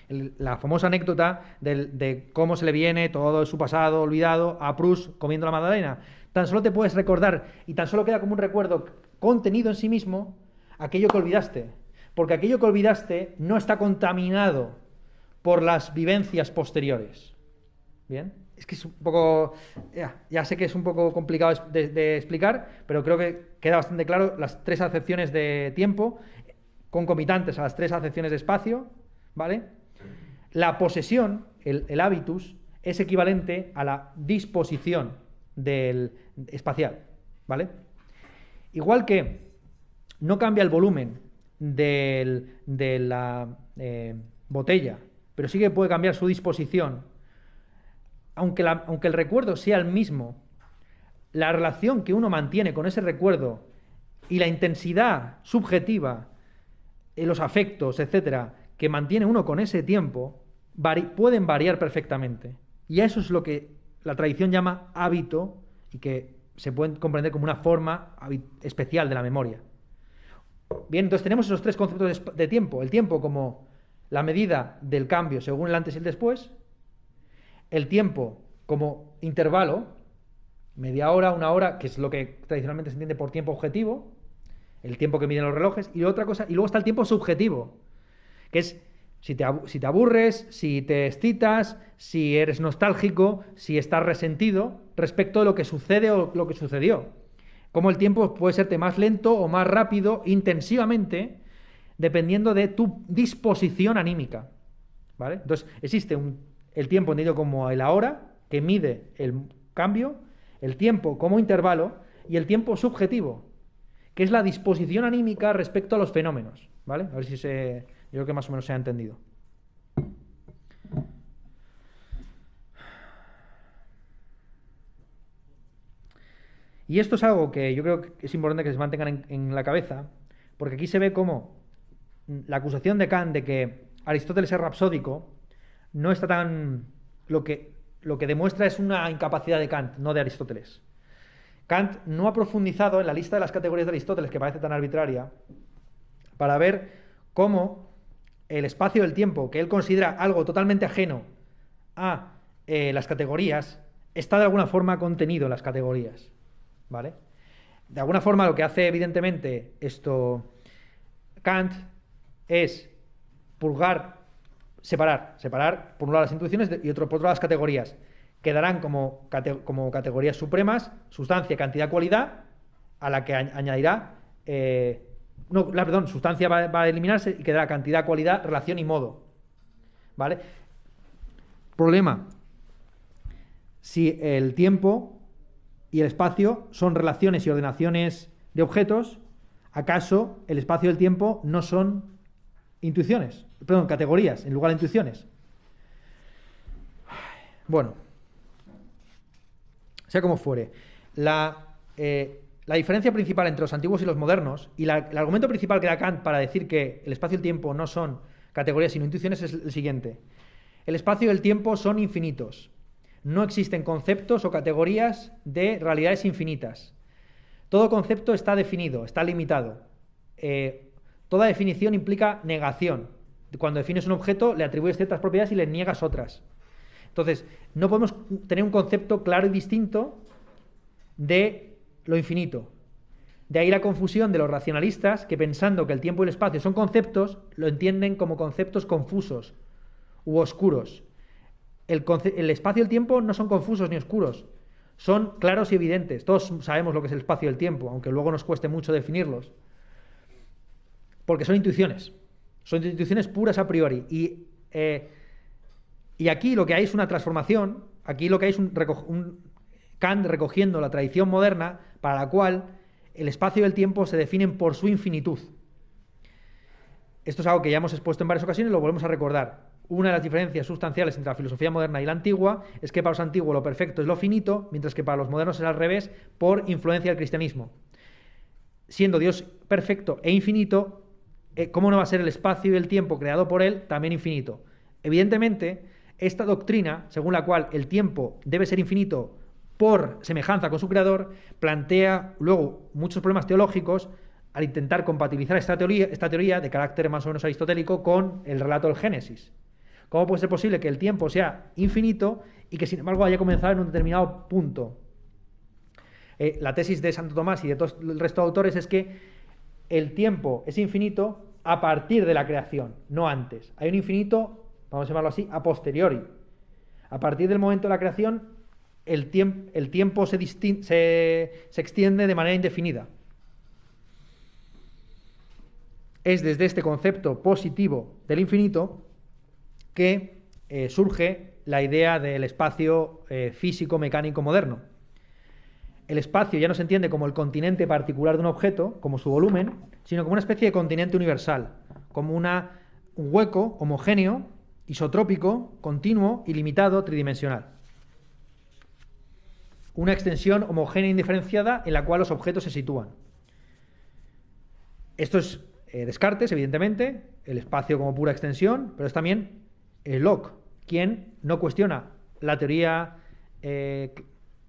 La famosa anécdota de cómo se le viene todo su pasado olvidado a Proust comiendo la magdalena. Tan solo te puedes recordar y tan solo queda como un recuerdo contenido en sí mismo aquello que olvidaste. Porque aquello que olvidaste no está contaminado por las vivencias posteriores. ¿Bien? Es que es un poco... Ya sé que es un poco complicado de explicar, pero creo que queda bastante claro las 3 acepciones de tiempo, concomitantes a las 3 acepciones de espacio, ¿vale? La posesión, el habitus, es equivalente a la disposición del espacial, ¿vale? Igual que no cambia el volumen de la botella, pero sí que puede cambiar su disposición aunque el recuerdo sea el mismo, la relación que uno mantiene con ese recuerdo y la intensidad subjetiva, los afectos, etcétera, que mantiene uno con ese tiempo, pueden variar perfectamente. Y eso es lo que la tradición llama hábito y que se puede comprender como una forma especial de la memoria. Bien, entonces tenemos esos tres conceptos de tiempo. El tiempo como la medida del cambio según el antes y el después. El tiempo como intervalo, media hora, una hora, que es lo que tradicionalmente se entiende por tiempo objetivo, el tiempo que miden los relojes, y otra cosa, y luego está el tiempo subjetivo, que es si te aburres, si te excitas, si eres nostálgico, si estás resentido respecto de lo que sucede o lo que sucedió. Cómo el tiempo puede serte más lento o más rápido, intensivamente, dependiendo de tu disposición anímica. ¿Vale? Entonces, existe el tiempo entendido como el ahora, que mide el cambio, el tiempo como intervalo y el tiempo subjetivo, que es la disposición anímica respecto a los fenómenos. ¿Vale? A ver si yo creo que más o menos se ha entendido. Y esto es algo que yo creo que es importante que se mantengan en la cabeza, porque aquí se ve cómo la acusación de Kant de que Aristóteles es rapsódico no está tan... Lo que demuestra es una incapacidad de Kant, no de Aristóteles. Kant no ha profundizado en la lista de las categorías de Aristóteles, que parece tan arbitraria, para ver cómo el espacio del tiempo, que él considera algo totalmente ajeno a las categorías, está de alguna forma contenido en las categorías. ¿Vale? De alguna forma lo que hace evidentemente Kant es separar por un lado las intuiciones y por otro lado las categorías. Quedarán como categorías supremas, sustancia, cantidad, cualidad, a la que añadirá... sustancia va a eliminarse y quedará cantidad, cualidad, relación y modo. ¿Vale? Problema. Si el tiempo y el espacio son relaciones y ordenaciones de objetos, ¿acaso el espacio y el tiempo no son categorías en lugar de intuiciones? Bueno, sea como fuere, la diferencia principal entre los antiguos y los modernos, y el argumento principal que da Kant para decir que el espacio y el tiempo no son categorías sino intuiciones, es el siguiente. El espacio y el tiempo son infinitos. No existen conceptos o categorías de realidades infinitas. Todo concepto está definido, está limitado. Toda definición implica negación. Cuando defines un objeto, le atribuyes ciertas propiedades y le niegas otras. Entonces, no podemos tener un concepto claro y distinto de lo infinito. De ahí la confusión de los racionalistas, que pensando que el tiempo y el espacio son conceptos, lo entienden como conceptos confusos u oscuros. El espacio y el tiempo no son confusos ni oscuros, son claros y evidentes. Todos sabemos lo que es el espacio y el tiempo, aunque luego nos cueste mucho definirlos, porque son intuiciones puras a priori. Y aquí lo que hay es una transformación, aquí lo que hay es un Kant recogiendo la tradición moderna, para la cual el espacio y el tiempo se definen por su infinitud. Esto es algo que ya hemos expuesto en varias ocasiones y lo volvemos a recordar. Una de las diferencias sustanciales entre la filosofía moderna y la antigua es que para los antiguos lo perfecto es lo finito, mientras que para los modernos es al revés, por influencia del cristianismo. Siendo Dios perfecto e infinito, ¿cómo no va a ser el espacio y el tiempo creado por él también infinito? Evidentemente, esta doctrina, según la cual el tiempo debe ser infinito por semejanza con su creador, plantea luego muchos problemas teológicos al intentar compatibilizar esta teoría de carácter más o menos aristotélico con el relato del Génesis. ¿Cómo puede ser posible que el tiempo sea infinito y que sin embargo haya comenzado en un determinado punto? La tesis de Santo Tomás y de todo el resto de autores es que el tiempo es infinito a partir de la creación, no antes. Hay un infinito, vamos a llamarlo así, a posteriori. A partir del momento de la creación, el tiempo se extiende de manera indefinida. Es desde este concepto positivo del infinito que surge la idea del espacio físico mecánico moderno. El espacio ya no se entiende como el continente particular de un objeto, como su volumen, sino como una especie de continente universal, como un hueco homogéneo, isotrópico, continuo, ilimitado, tridimensional. una extensión homogénea e indiferenciada en la cual los objetos se sitúan. Esto es Descartes, evidentemente, el espacio como pura extensión, pero es también Locke, quien no cuestiona la teoría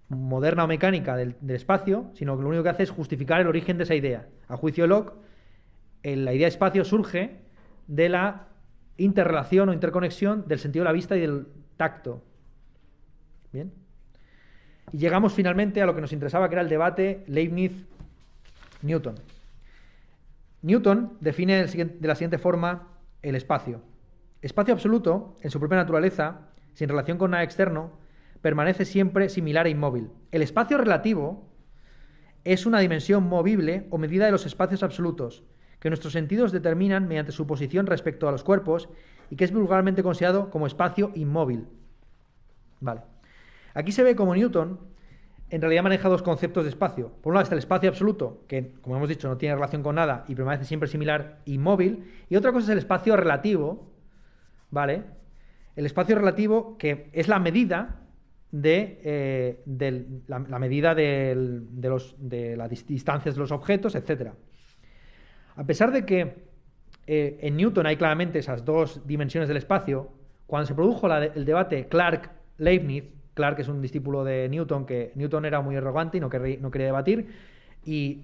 moderna o mecánica del espacio, sino que lo único que hace es justificar el origen de esa idea. A juicio de Locke, la idea de espacio surge de la interrelación o interconexión del sentido de la vista y del tacto. Bien. Y llegamos finalmente a lo que nos interesaba, que era el debate Leibniz-Newton. Newton define de la siguiente forma el espacio. Espacio absoluto, en su propia naturaleza, sin relación con nada externo, permanece siempre similar e inmóvil. El espacio relativo es una dimensión movible o medida de los espacios absolutos, que nuestros sentidos determinan mediante su posición respecto a los cuerpos y que es vulgarmente considerado como espacio inmóvil. Vale. Aquí se ve como Newton en realidad maneja dos conceptos de espacio. Por un lado está el espacio absoluto, que como hemos dicho no tiene relación con nada y permanece siempre similar, inmóvil, y otra cosa es el espacio relativo, ¿vale? El espacio relativo, que es la medida de las distancias de los objetos, etc. A pesar de que en Newton hay claramente esas dos dimensiones del espacio, cuando se produjo el debate Clarke-Leibniz, Clarke es un discípulo de Newton, que Newton era muy arrogante y no quería debatir, y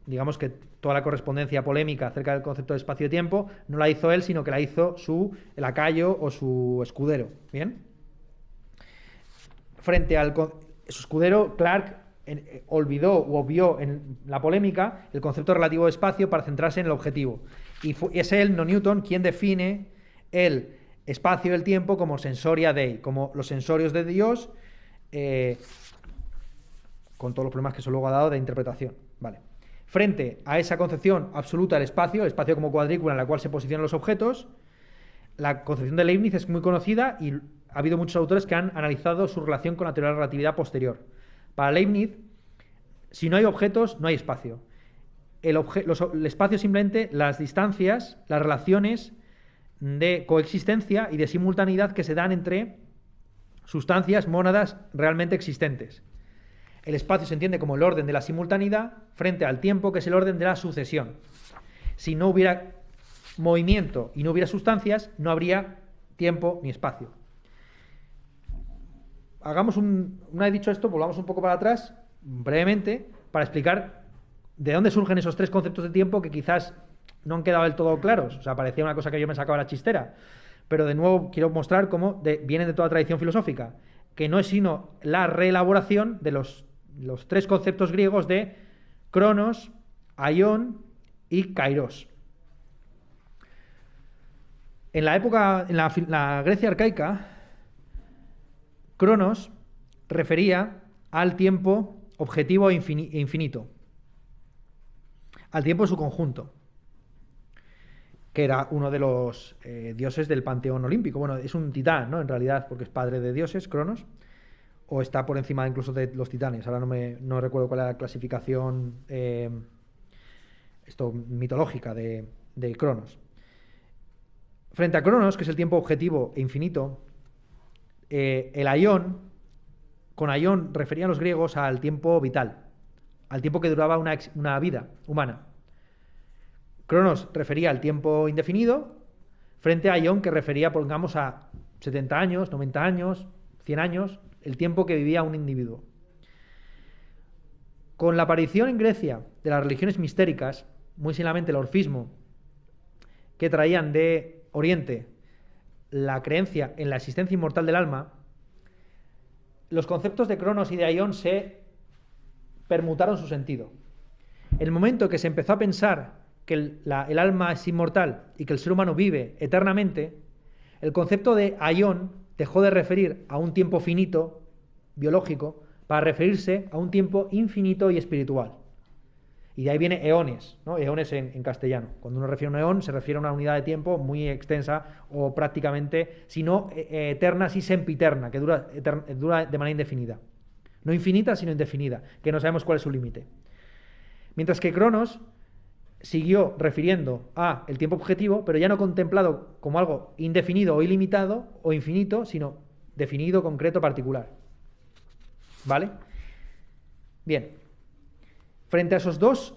digamos que toda la correspondencia polémica acerca del concepto de espacio y tiempo no la hizo él, sino que la hizo su lacayo o su escudero. ¿Bien? Frente al su escudero, Clarke olvidó o obvió en la polémica el concepto relativo de espacio para centrarse en el objetivo. Y es él, no Newton, quien define el espacio y el tiempo como sensoria Dei, como los sensorios de Dios, con todos los problemas que eso luego ha dado de interpretación. Vale. Frente a esa concepción absoluta del espacio, el espacio como cuadrícula en la cual se posicionan los objetos, la concepción de Leibniz es muy conocida y ha habido muchos autores que han analizado su relación con la teoría de la relatividad posterior. Para Leibniz, si no hay objetos, no hay espacio. El espacio es simplemente las distancias, las relaciones de coexistencia y de simultaneidad que se dan entre sustancias, mónadas realmente existentes. El espacio se entiende como el orden de la simultaneidad frente al tiempo, que es el orden de la sucesión. Si no hubiera movimiento y no hubiera sustancias, no habría tiempo ni espacio. Una vez dicho esto, volvamos un poco para atrás, brevemente, para explicar de dónde surgen esos tres conceptos de tiempo que quizás no han quedado del todo claros. O sea, parecía una cosa que yo me sacaba de la chistera. Pero de nuevo quiero mostrar cómo vienen de toda tradición filosófica, que no es sino la reelaboración de los tres conceptos griegos de Cronos, Aion y Kairos. En la Grecia arcaica, Cronos refería al tiempo objetivo e infinito, al tiempo en su conjunto, que era uno de los dioses del panteón olímpico. Bueno, es un titán, ¿no? En realidad, porque es padre de dioses, Cronos, o está por encima incluso de los titanes. Ahora no recuerdo cuál era la clasificación mitológica de Cronos. Frente a Cronos, que es el tiempo objetivo e infinito, el Aion, con Aion referían los griegos al tiempo vital, al tiempo que duraba una vida humana. Cronos refería al tiempo indefinido, frente a Aion, que refería, pongamos, a 70 años, 90 años, 100 años, el tiempo que vivía un individuo. Con la aparición en Grecia de las religiones mistéricas, muy similarmente el orfismo, que traían de Oriente la creencia en la existencia inmortal del alma, los conceptos de Cronos y de Aion se permutaron su sentido. En el momento que se empezó a pensar que el alma es inmortal y que el ser humano vive eternamente, el concepto de Aion dejó de referir a un tiempo finito, biológico, para referirse a un tiempo infinito y espiritual. Y de ahí viene eones, ¿no? Eones en castellano. Cuando uno refiere a un eón, se refiere a una unidad de tiempo muy extensa o prácticamente, si no eterna, sí sempiterna, que dura de manera indefinida. No infinita, sino indefinida, que no sabemos cuál es su límite. Mientras que Cronos siguió refiriendo a el tiempo objetivo, pero ya no contemplado como algo indefinido o ilimitado o infinito, sino definido, concreto, particular. ¿Vale? Bien, frente a esos dos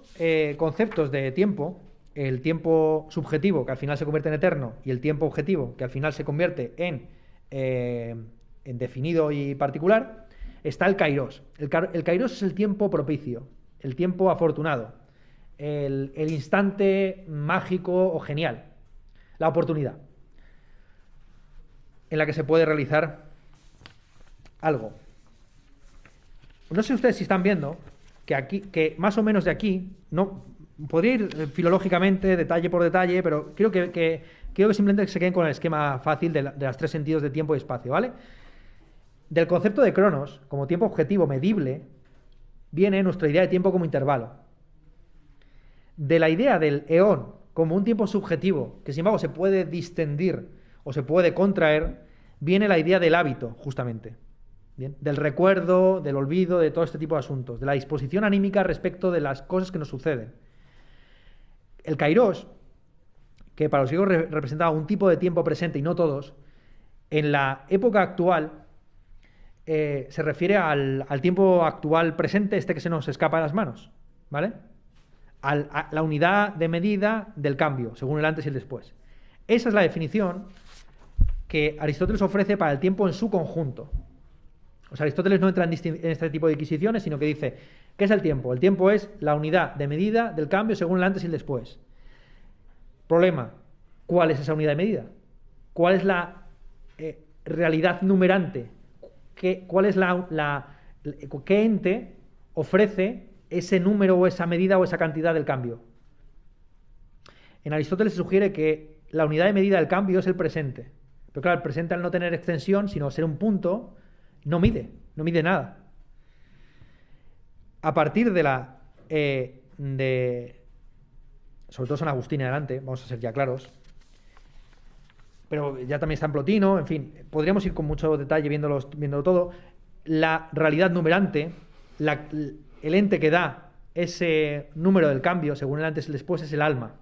conceptos de tiempo, el tiempo subjetivo, que al final se convierte en eterno, y el tiempo objetivo, que al final se convierte en definido y particular, está el kairos. El kairos es el tiempo propicio, el tiempo afortunado, el instante mágico o genial, la oportunidad en la que se puede realizar algo. No sé ustedes si están viendo que aquí, que más o menos de aquí, no podría ir filológicamente, detalle por detalle, pero quiero que simplemente se queden con el esquema fácil de los tres sentidos de tiempo y espacio, ¿vale? Del concepto de cronos, como tiempo objetivo medible, viene nuestra idea de tiempo como intervalo. De la idea del eón como un tiempo subjetivo, que sin embargo se puede distendir o se puede contraer, viene la idea del hábito, justamente. ¿Bien? Del recuerdo, del olvido, de todo este tipo de asuntos, de la disposición anímica respecto de las cosas que nos suceden. El kairos, que para los griegos representaba un tipo de tiempo presente y no todos, en la época actual se refiere al tiempo actual presente, este que se nos escapa de las manos, ¿vale? A la unidad de medida del cambio, según el antes y el después. Esa es la definición que Aristóteles ofrece para el tiempo en su conjunto. O sea, Aristóteles no entra en este tipo de disquisiciones, sino que dice, ¿qué es el tiempo? El tiempo es la unidad de medida del cambio según el antes y el después. Problema, ¿cuál es esa unidad de medida? ¿Cuál es la realidad numerante? ¿Cuál es qué ente ofrece ese número o esa medida o esa cantidad del cambio? En Aristóteles se sugiere que la unidad de medida del cambio es el presente. Pero claro, el presente al no tener extensión, sino ser un punto, no mide nada. A partir sobre todo San Agustín en adelante, vamos a ser ya claros, pero ya también está en Plotino, en fin, podríamos ir con mucho detalle viéndolo todo. La realidad numerante, el ente que da ese número del cambio, según el antes y el después, es el alma.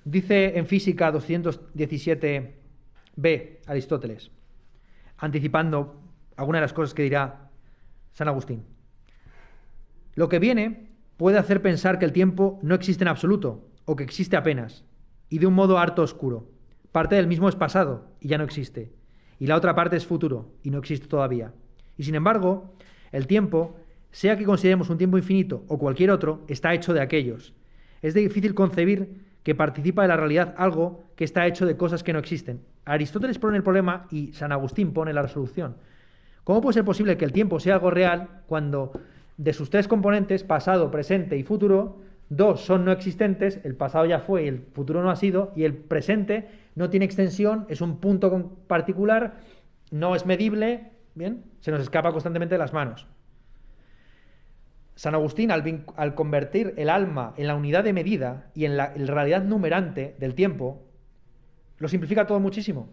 Dice en Física 217b Aristóteles, anticipando algunas de las cosas que dirá San Agustín. Lo que viene puede hacer pensar que el tiempo no existe en absoluto, o que existe apenas, y de un modo harto oscuro. Parte del mismo es pasado, y ya no existe, y la otra parte es futuro, y no existe todavía. Y sin embargo, el tiempo, sea que consideremos un tiempo infinito o cualquier otro, está hecho de aquellos. Es difícil concebir que participa de la realidad algo que está hecho de cosas que no existen. Aristóteles pone el problema y San Agustín pone la resolución. ¿Cómo puede ser posible que el tiempo sea algo real cuando de sus tres componentes, pasado, presente y futuro, dos son no existentes, el pasado ya fue y el futuro no ha sido, y el presente no tiene extensión, es un punto particular, no es medible, ¿bien? Se nos escapa constantemente de las manos. San Agustín, al convertir el alma en la unidad de medida y en la realidad numerante del tiempo, lo simplifica todo muchísimo.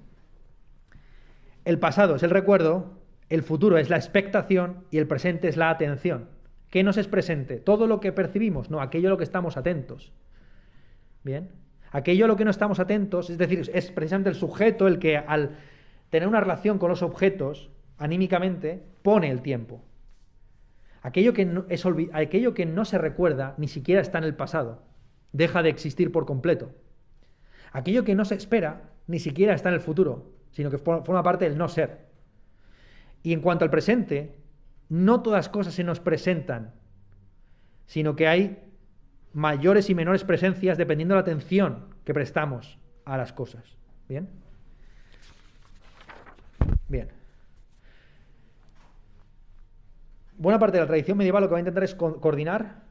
El pasado es el recuerdo, el futuro es la expectación y el presente es la atención. ¿Qué nos es presente? Todo lo que percibimos, no, aquello a lo que estamos atentos. ¿Bien? Aquello a lo que no estamos atentos, es decir, es precisamente el sujeto el que al tener una relación con los objetos, anímicamente, pone el tiempo. Aquello que no se recuerda ni siquiera está en el pasado, deja de existir por completo. Aquello que no se espera ni siquiera está en el futuro, sino que forma parte del no ser. Y en cuanto al presente, no todas las cosas se nos presentan, sino que hay mayores y menores presencias dependiendo de la atención que prestamos a las cosas. ¿Bien? Bien. Buena parte de la tradición medieval lo que va a intentar es coordinar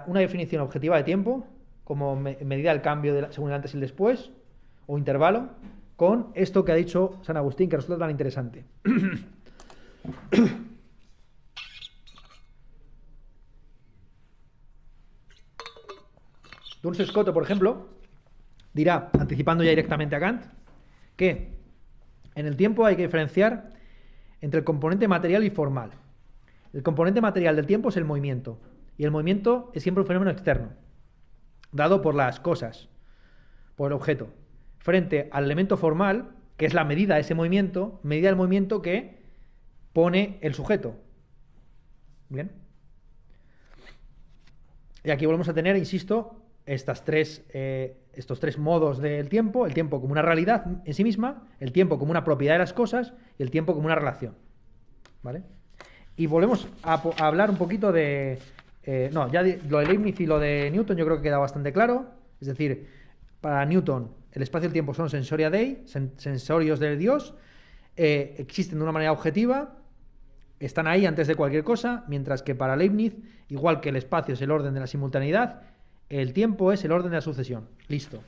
una definición objetiva de tiempo, como medida del cambio según el antes y el después, o intervalo, con esto que ha dicho San Agustín, que resulta tan interesante. Duns Scoto, por ejemplo, dirá, anticipando ya directamente a Kant, que en el tiempo hay que diferenciar entre el componente material y formal. El componente material del tiempo es el movimiento, y el movimiento es siempre un fenómeno externo, dado por las cosas, por el objeto. Frente al elemento formal, que es la medida de ese movimiento, medida del movimiento que pone el sujeto. Bien. Y aquí volvemos a tener, insisto, estos tres modos del tiempo: el tiempo como una realidad en sí misma, el tiempo como una propiedad de las cosas y el tiempo como una relación. ¿Vale? Y volvemos a hablar un poquito de... lo de Leibniz y lo de Newton yo creo que queda bastante claro. Es decir, para Newton el espacio y el tiempo son sensoria Dei, sensorios de Dios, existen de una manera objetiva, están ahí antes de cualquier cosa, mientras que para Leibniz, igual que el espacio es el orden de la simultaneidad, el tiempo es el orden de la sucesión. Listo.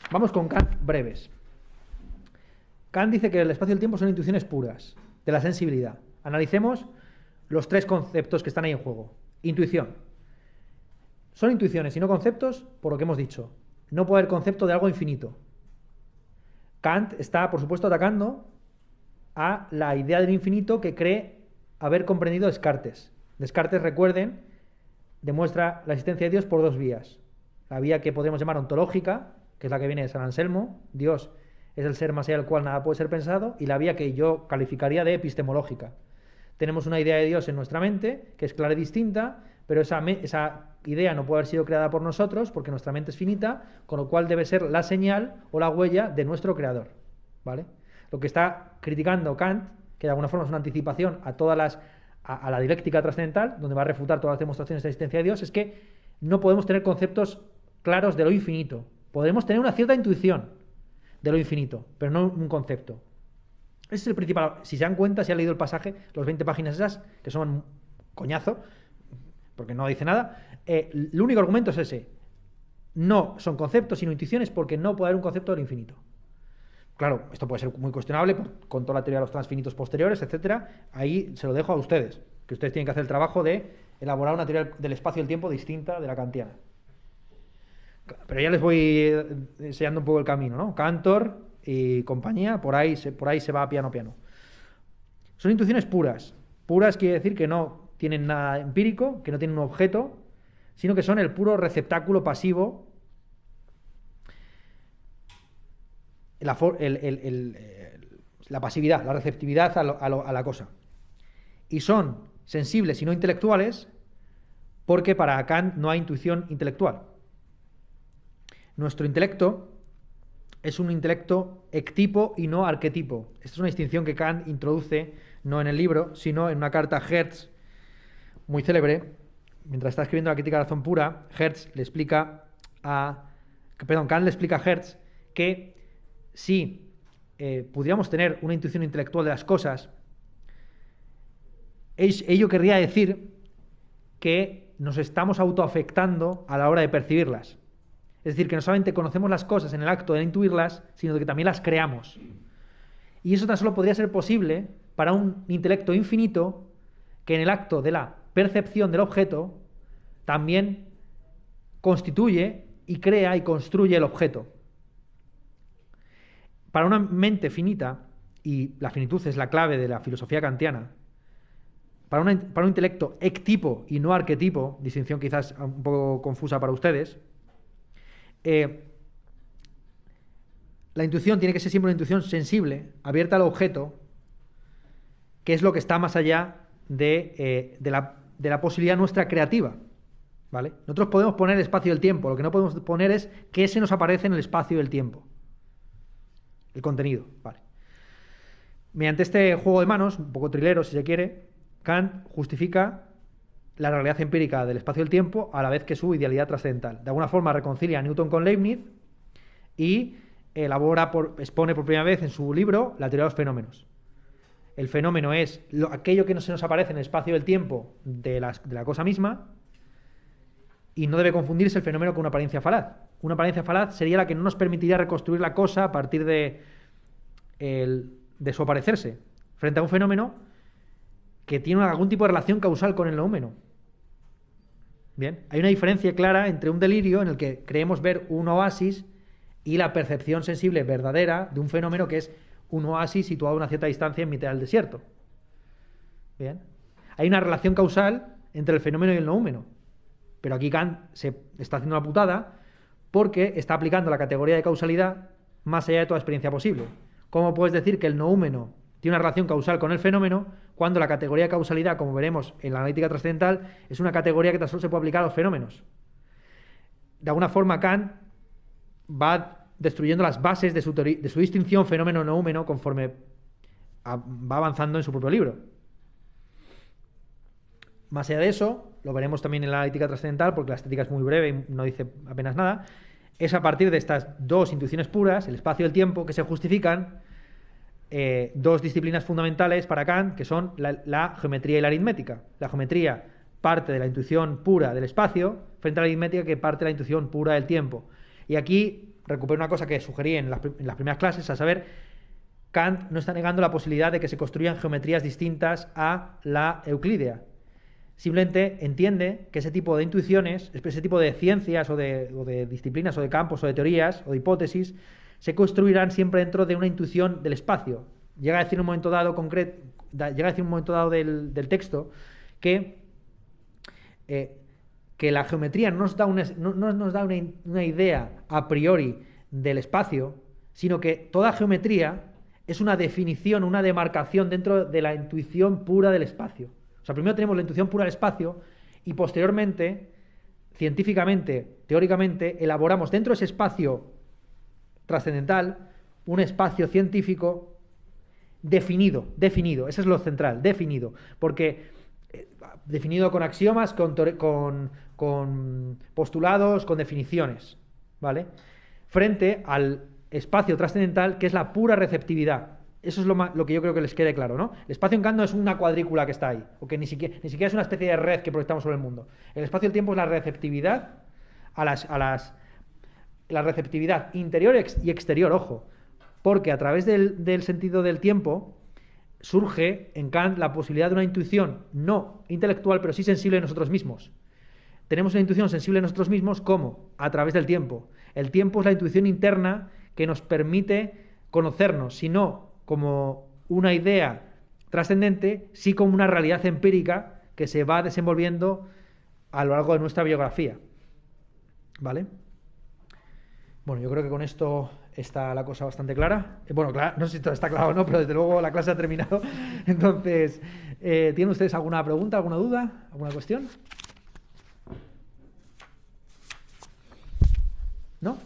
Vamos con Kant breves. Kant dice que el espacio y el tiempo son intuiciones puras de la sensibilidad. Analicemos los tres conceptos que están ahí en juego. Intuición. Son intuiciones y no conceptos, por lo que hemos dicho. No puede haber concepto de algo infinito. Kant está, por supuesto, atacando a la idea del infinito que cree haber comprendido Descartes. Descartes, recuerden, demuestra la existencia de Dios por dos vías. La vía que podemos llamar ontológica, que es la que viene de San Anselmo, Dios es el ser más allá del cual nada puede ser pensado, y la vía que yo calificaría de epistemológica. Tenemos una idea de Dios en nuestra mente, que es clara y distinta, pero esa idea no puede haber sido creada por nosotros, porque nuestra mente es finita, con lo cual debe ser la señal o la huella de nuestro creador. ¿Vale? Lo que está criticando Kant, que de alguna forma es una anticipación a la dialéctica trascendental, donde va a refutar todas las demostraciones de la existencia de Dios, es que no podemos tener conceptos claros de lo infinito. Podemos tener una cierta intuición de lo infinito, pero no un concepto. Ese es el principal. Si se dan cuenta, si han leído el pasaje, los 20 páginas esas, que son un coñazo, porque no dice nada, el único argumento es ese. No son conceptos, sino intuiciones, porque no puede haber un concepto del infinito. Claro, esto puede ser muy cuestionable con toda la teoría de los transfinitos posteriores, etcétera. Ahí se lo dejo a ustedes, que ustedes tienen que hacer el trabajo de elaborar una teoría del espacio y el tiempo distinta de la kantiana. Pero ya les voy enseñando un poco el camino, ¿no? Cantor y compañía, por ahí se va piano. Son intuiciones puras. Puras quiere decir que no tienen nada empírico, que no tienen un objeto, sino que son el puro receptáculo pasivo, la pasividad, la receptividad a la cosa. Y son sensibles y no intelectuales, porque para Kant no hay intuición intelectual. Nuestro intelecto es un intelecto ectipo y no arquetipo. Esta es una distinción que Kant introduce no en el libro, sino en una carta a Hertz, muy célebre. Mientras está escribiendo la crítica de la razón pura, Kant le explica a Hertz que si pudiéramos tener una intuición intelectual de las cosas, ello querría decir que nos estamos autoafectando a la hora de percibirlas. Es decir, que no solamente conocemos las cosas en el acto de intuirlas, sino que también las creamos. Y eso tan solo podría ser posible para un intelecto infinito que en el acto de la percepción del objeto también constituye y crea y construye el objeto. Para una mente finita, y la finitud es la clave de la filosofía kantiana, para un intelecto ectipo y no arquetipo, distinción quizás un poco confusa para ustedes, la intuición tiene que ser siempre una intuición sensible, abierta al objeto, que es lo que está más allá de la posibilidad nuestra creativa. ¿Vale? Nosotros podemos poner el espacio y el tiempo, lo que no podemos poner es qué se nos aparece en el espacio y el tiempo. El contenido. ¿Vale? Mediante este juego de manos, un poco trilero si se quiere, Kant justifica la realidad empírica del espacio y el tiempo a la vez que su idealidad trascendental. De alguna forma reconcilia a Newton con Leibniz y expone por primera vez en su libro la teoría de los fenómenos. El fenómeno es aquello que no se nos aparece en el espacio y el tiempo de la cosa misma, y no debe confundirse el fenómeno con una apariencia falaz. Una apariencia falaz sería la que no nos permitiría reconstruir la cosa a partir de su aparecerse, frente a un fenómeno que tiene algún tipo de relación causal con el noúmeno. Bien, hay una diferencia clara entre un delirio en el que creemos ver un oasis y la percepción sensible verdadera de un fenómeno que es un oasis situado a una cierta distancia en mitad del desierto. Bien, hay una relación causal entre el fenómeno y el noúmeno, pero aquí Kant se está haciendo una putada porque está aplicando la categoría de causalidad más allá de toda experiencia posible. ¿Cómo puedes decir que el noúmeno tiene una relación causal con el fenómeno cuando la categoría de causalidad, como veremos en la analítica trascendental, es una categoría que tan solo se puede aplicar a los fenómenos? De alguna forma, Kant va destruyendo las bases de su distinción fenómeno-noúmeno conforme va avanzando en su propio libro. Más allá de eso, lo veremos también en la analítica trascendental, porque la estética es muy breve y no dice apenas nada, es a partir de estas dos intuiciones puras, el espacio y el tiempo, que se justifican dos disciplinas fundamentales para Kant, que son la geometría y la aritmética. La geometría parte de la intuición pura del espacio, frente a la aritmética que parte de la intuición pura del tiempo. Y aquí recupero una cosa que sugerí en las primeras clases, a saber, Kant no está negando la posibilidad de que se construyan geometrías distintas a la euclídea. Simplemente entiende que ese tipo de intuiciones, ese tipo de ciencias o de disciplinas o de campos o de teorías o de hipótesis se construirán siempre dentro de una intuición del espacio. Llega a decir un momento dado del texto que la geometría no nos da una idea a priori del espacio, sino que toda geometría es una definición, una demarcación dentro de la intuición pura del espacio. O sea, primero tenemos la intuición pura del espacio y posteriormente, científicamente, teóricamente, elaboramos dentro de ese espacio trascendental un espacio científico definido, eso es lo central, definido, porque definido con axiomas, con postulados, con definiciones, ¿vale? Frente al espacio trascendental, que es la pura receptividad. Eso es lo que yo creo que les quede claro, ¿no? El espacio en Kant no es una cuadrícula que está ahí, o que ni siquiera es una especie de red que proyectamos sobre el mundo. El espacio y el tiempo es la receptividad la receptividad interior y exterior, ojo, porque a través del sentido del tiempo surge en Kant la posibilidad de una intuición no intelectual, pero sí sensible en nosotros mismos. Tenemos una intuición sensible en nosotros mismos, ¿cómo? A través del tiempo. El tiempo es la intuición interna que nos permite conocernos, si no como una idea trascendente, sí como una realidad empírica que se va desenvolviendo a lo largo de nuestra biografía. ¿Vale? Bueno, yo creo que con esto está la cosa bastante clara. Bueno, claro, no sé si todo está claro o no, pero desde luego la clase ha terminado. Entonces, ¿tienen ustedes alguna pregunta, alguna duda, alguna cuestión? ¿No?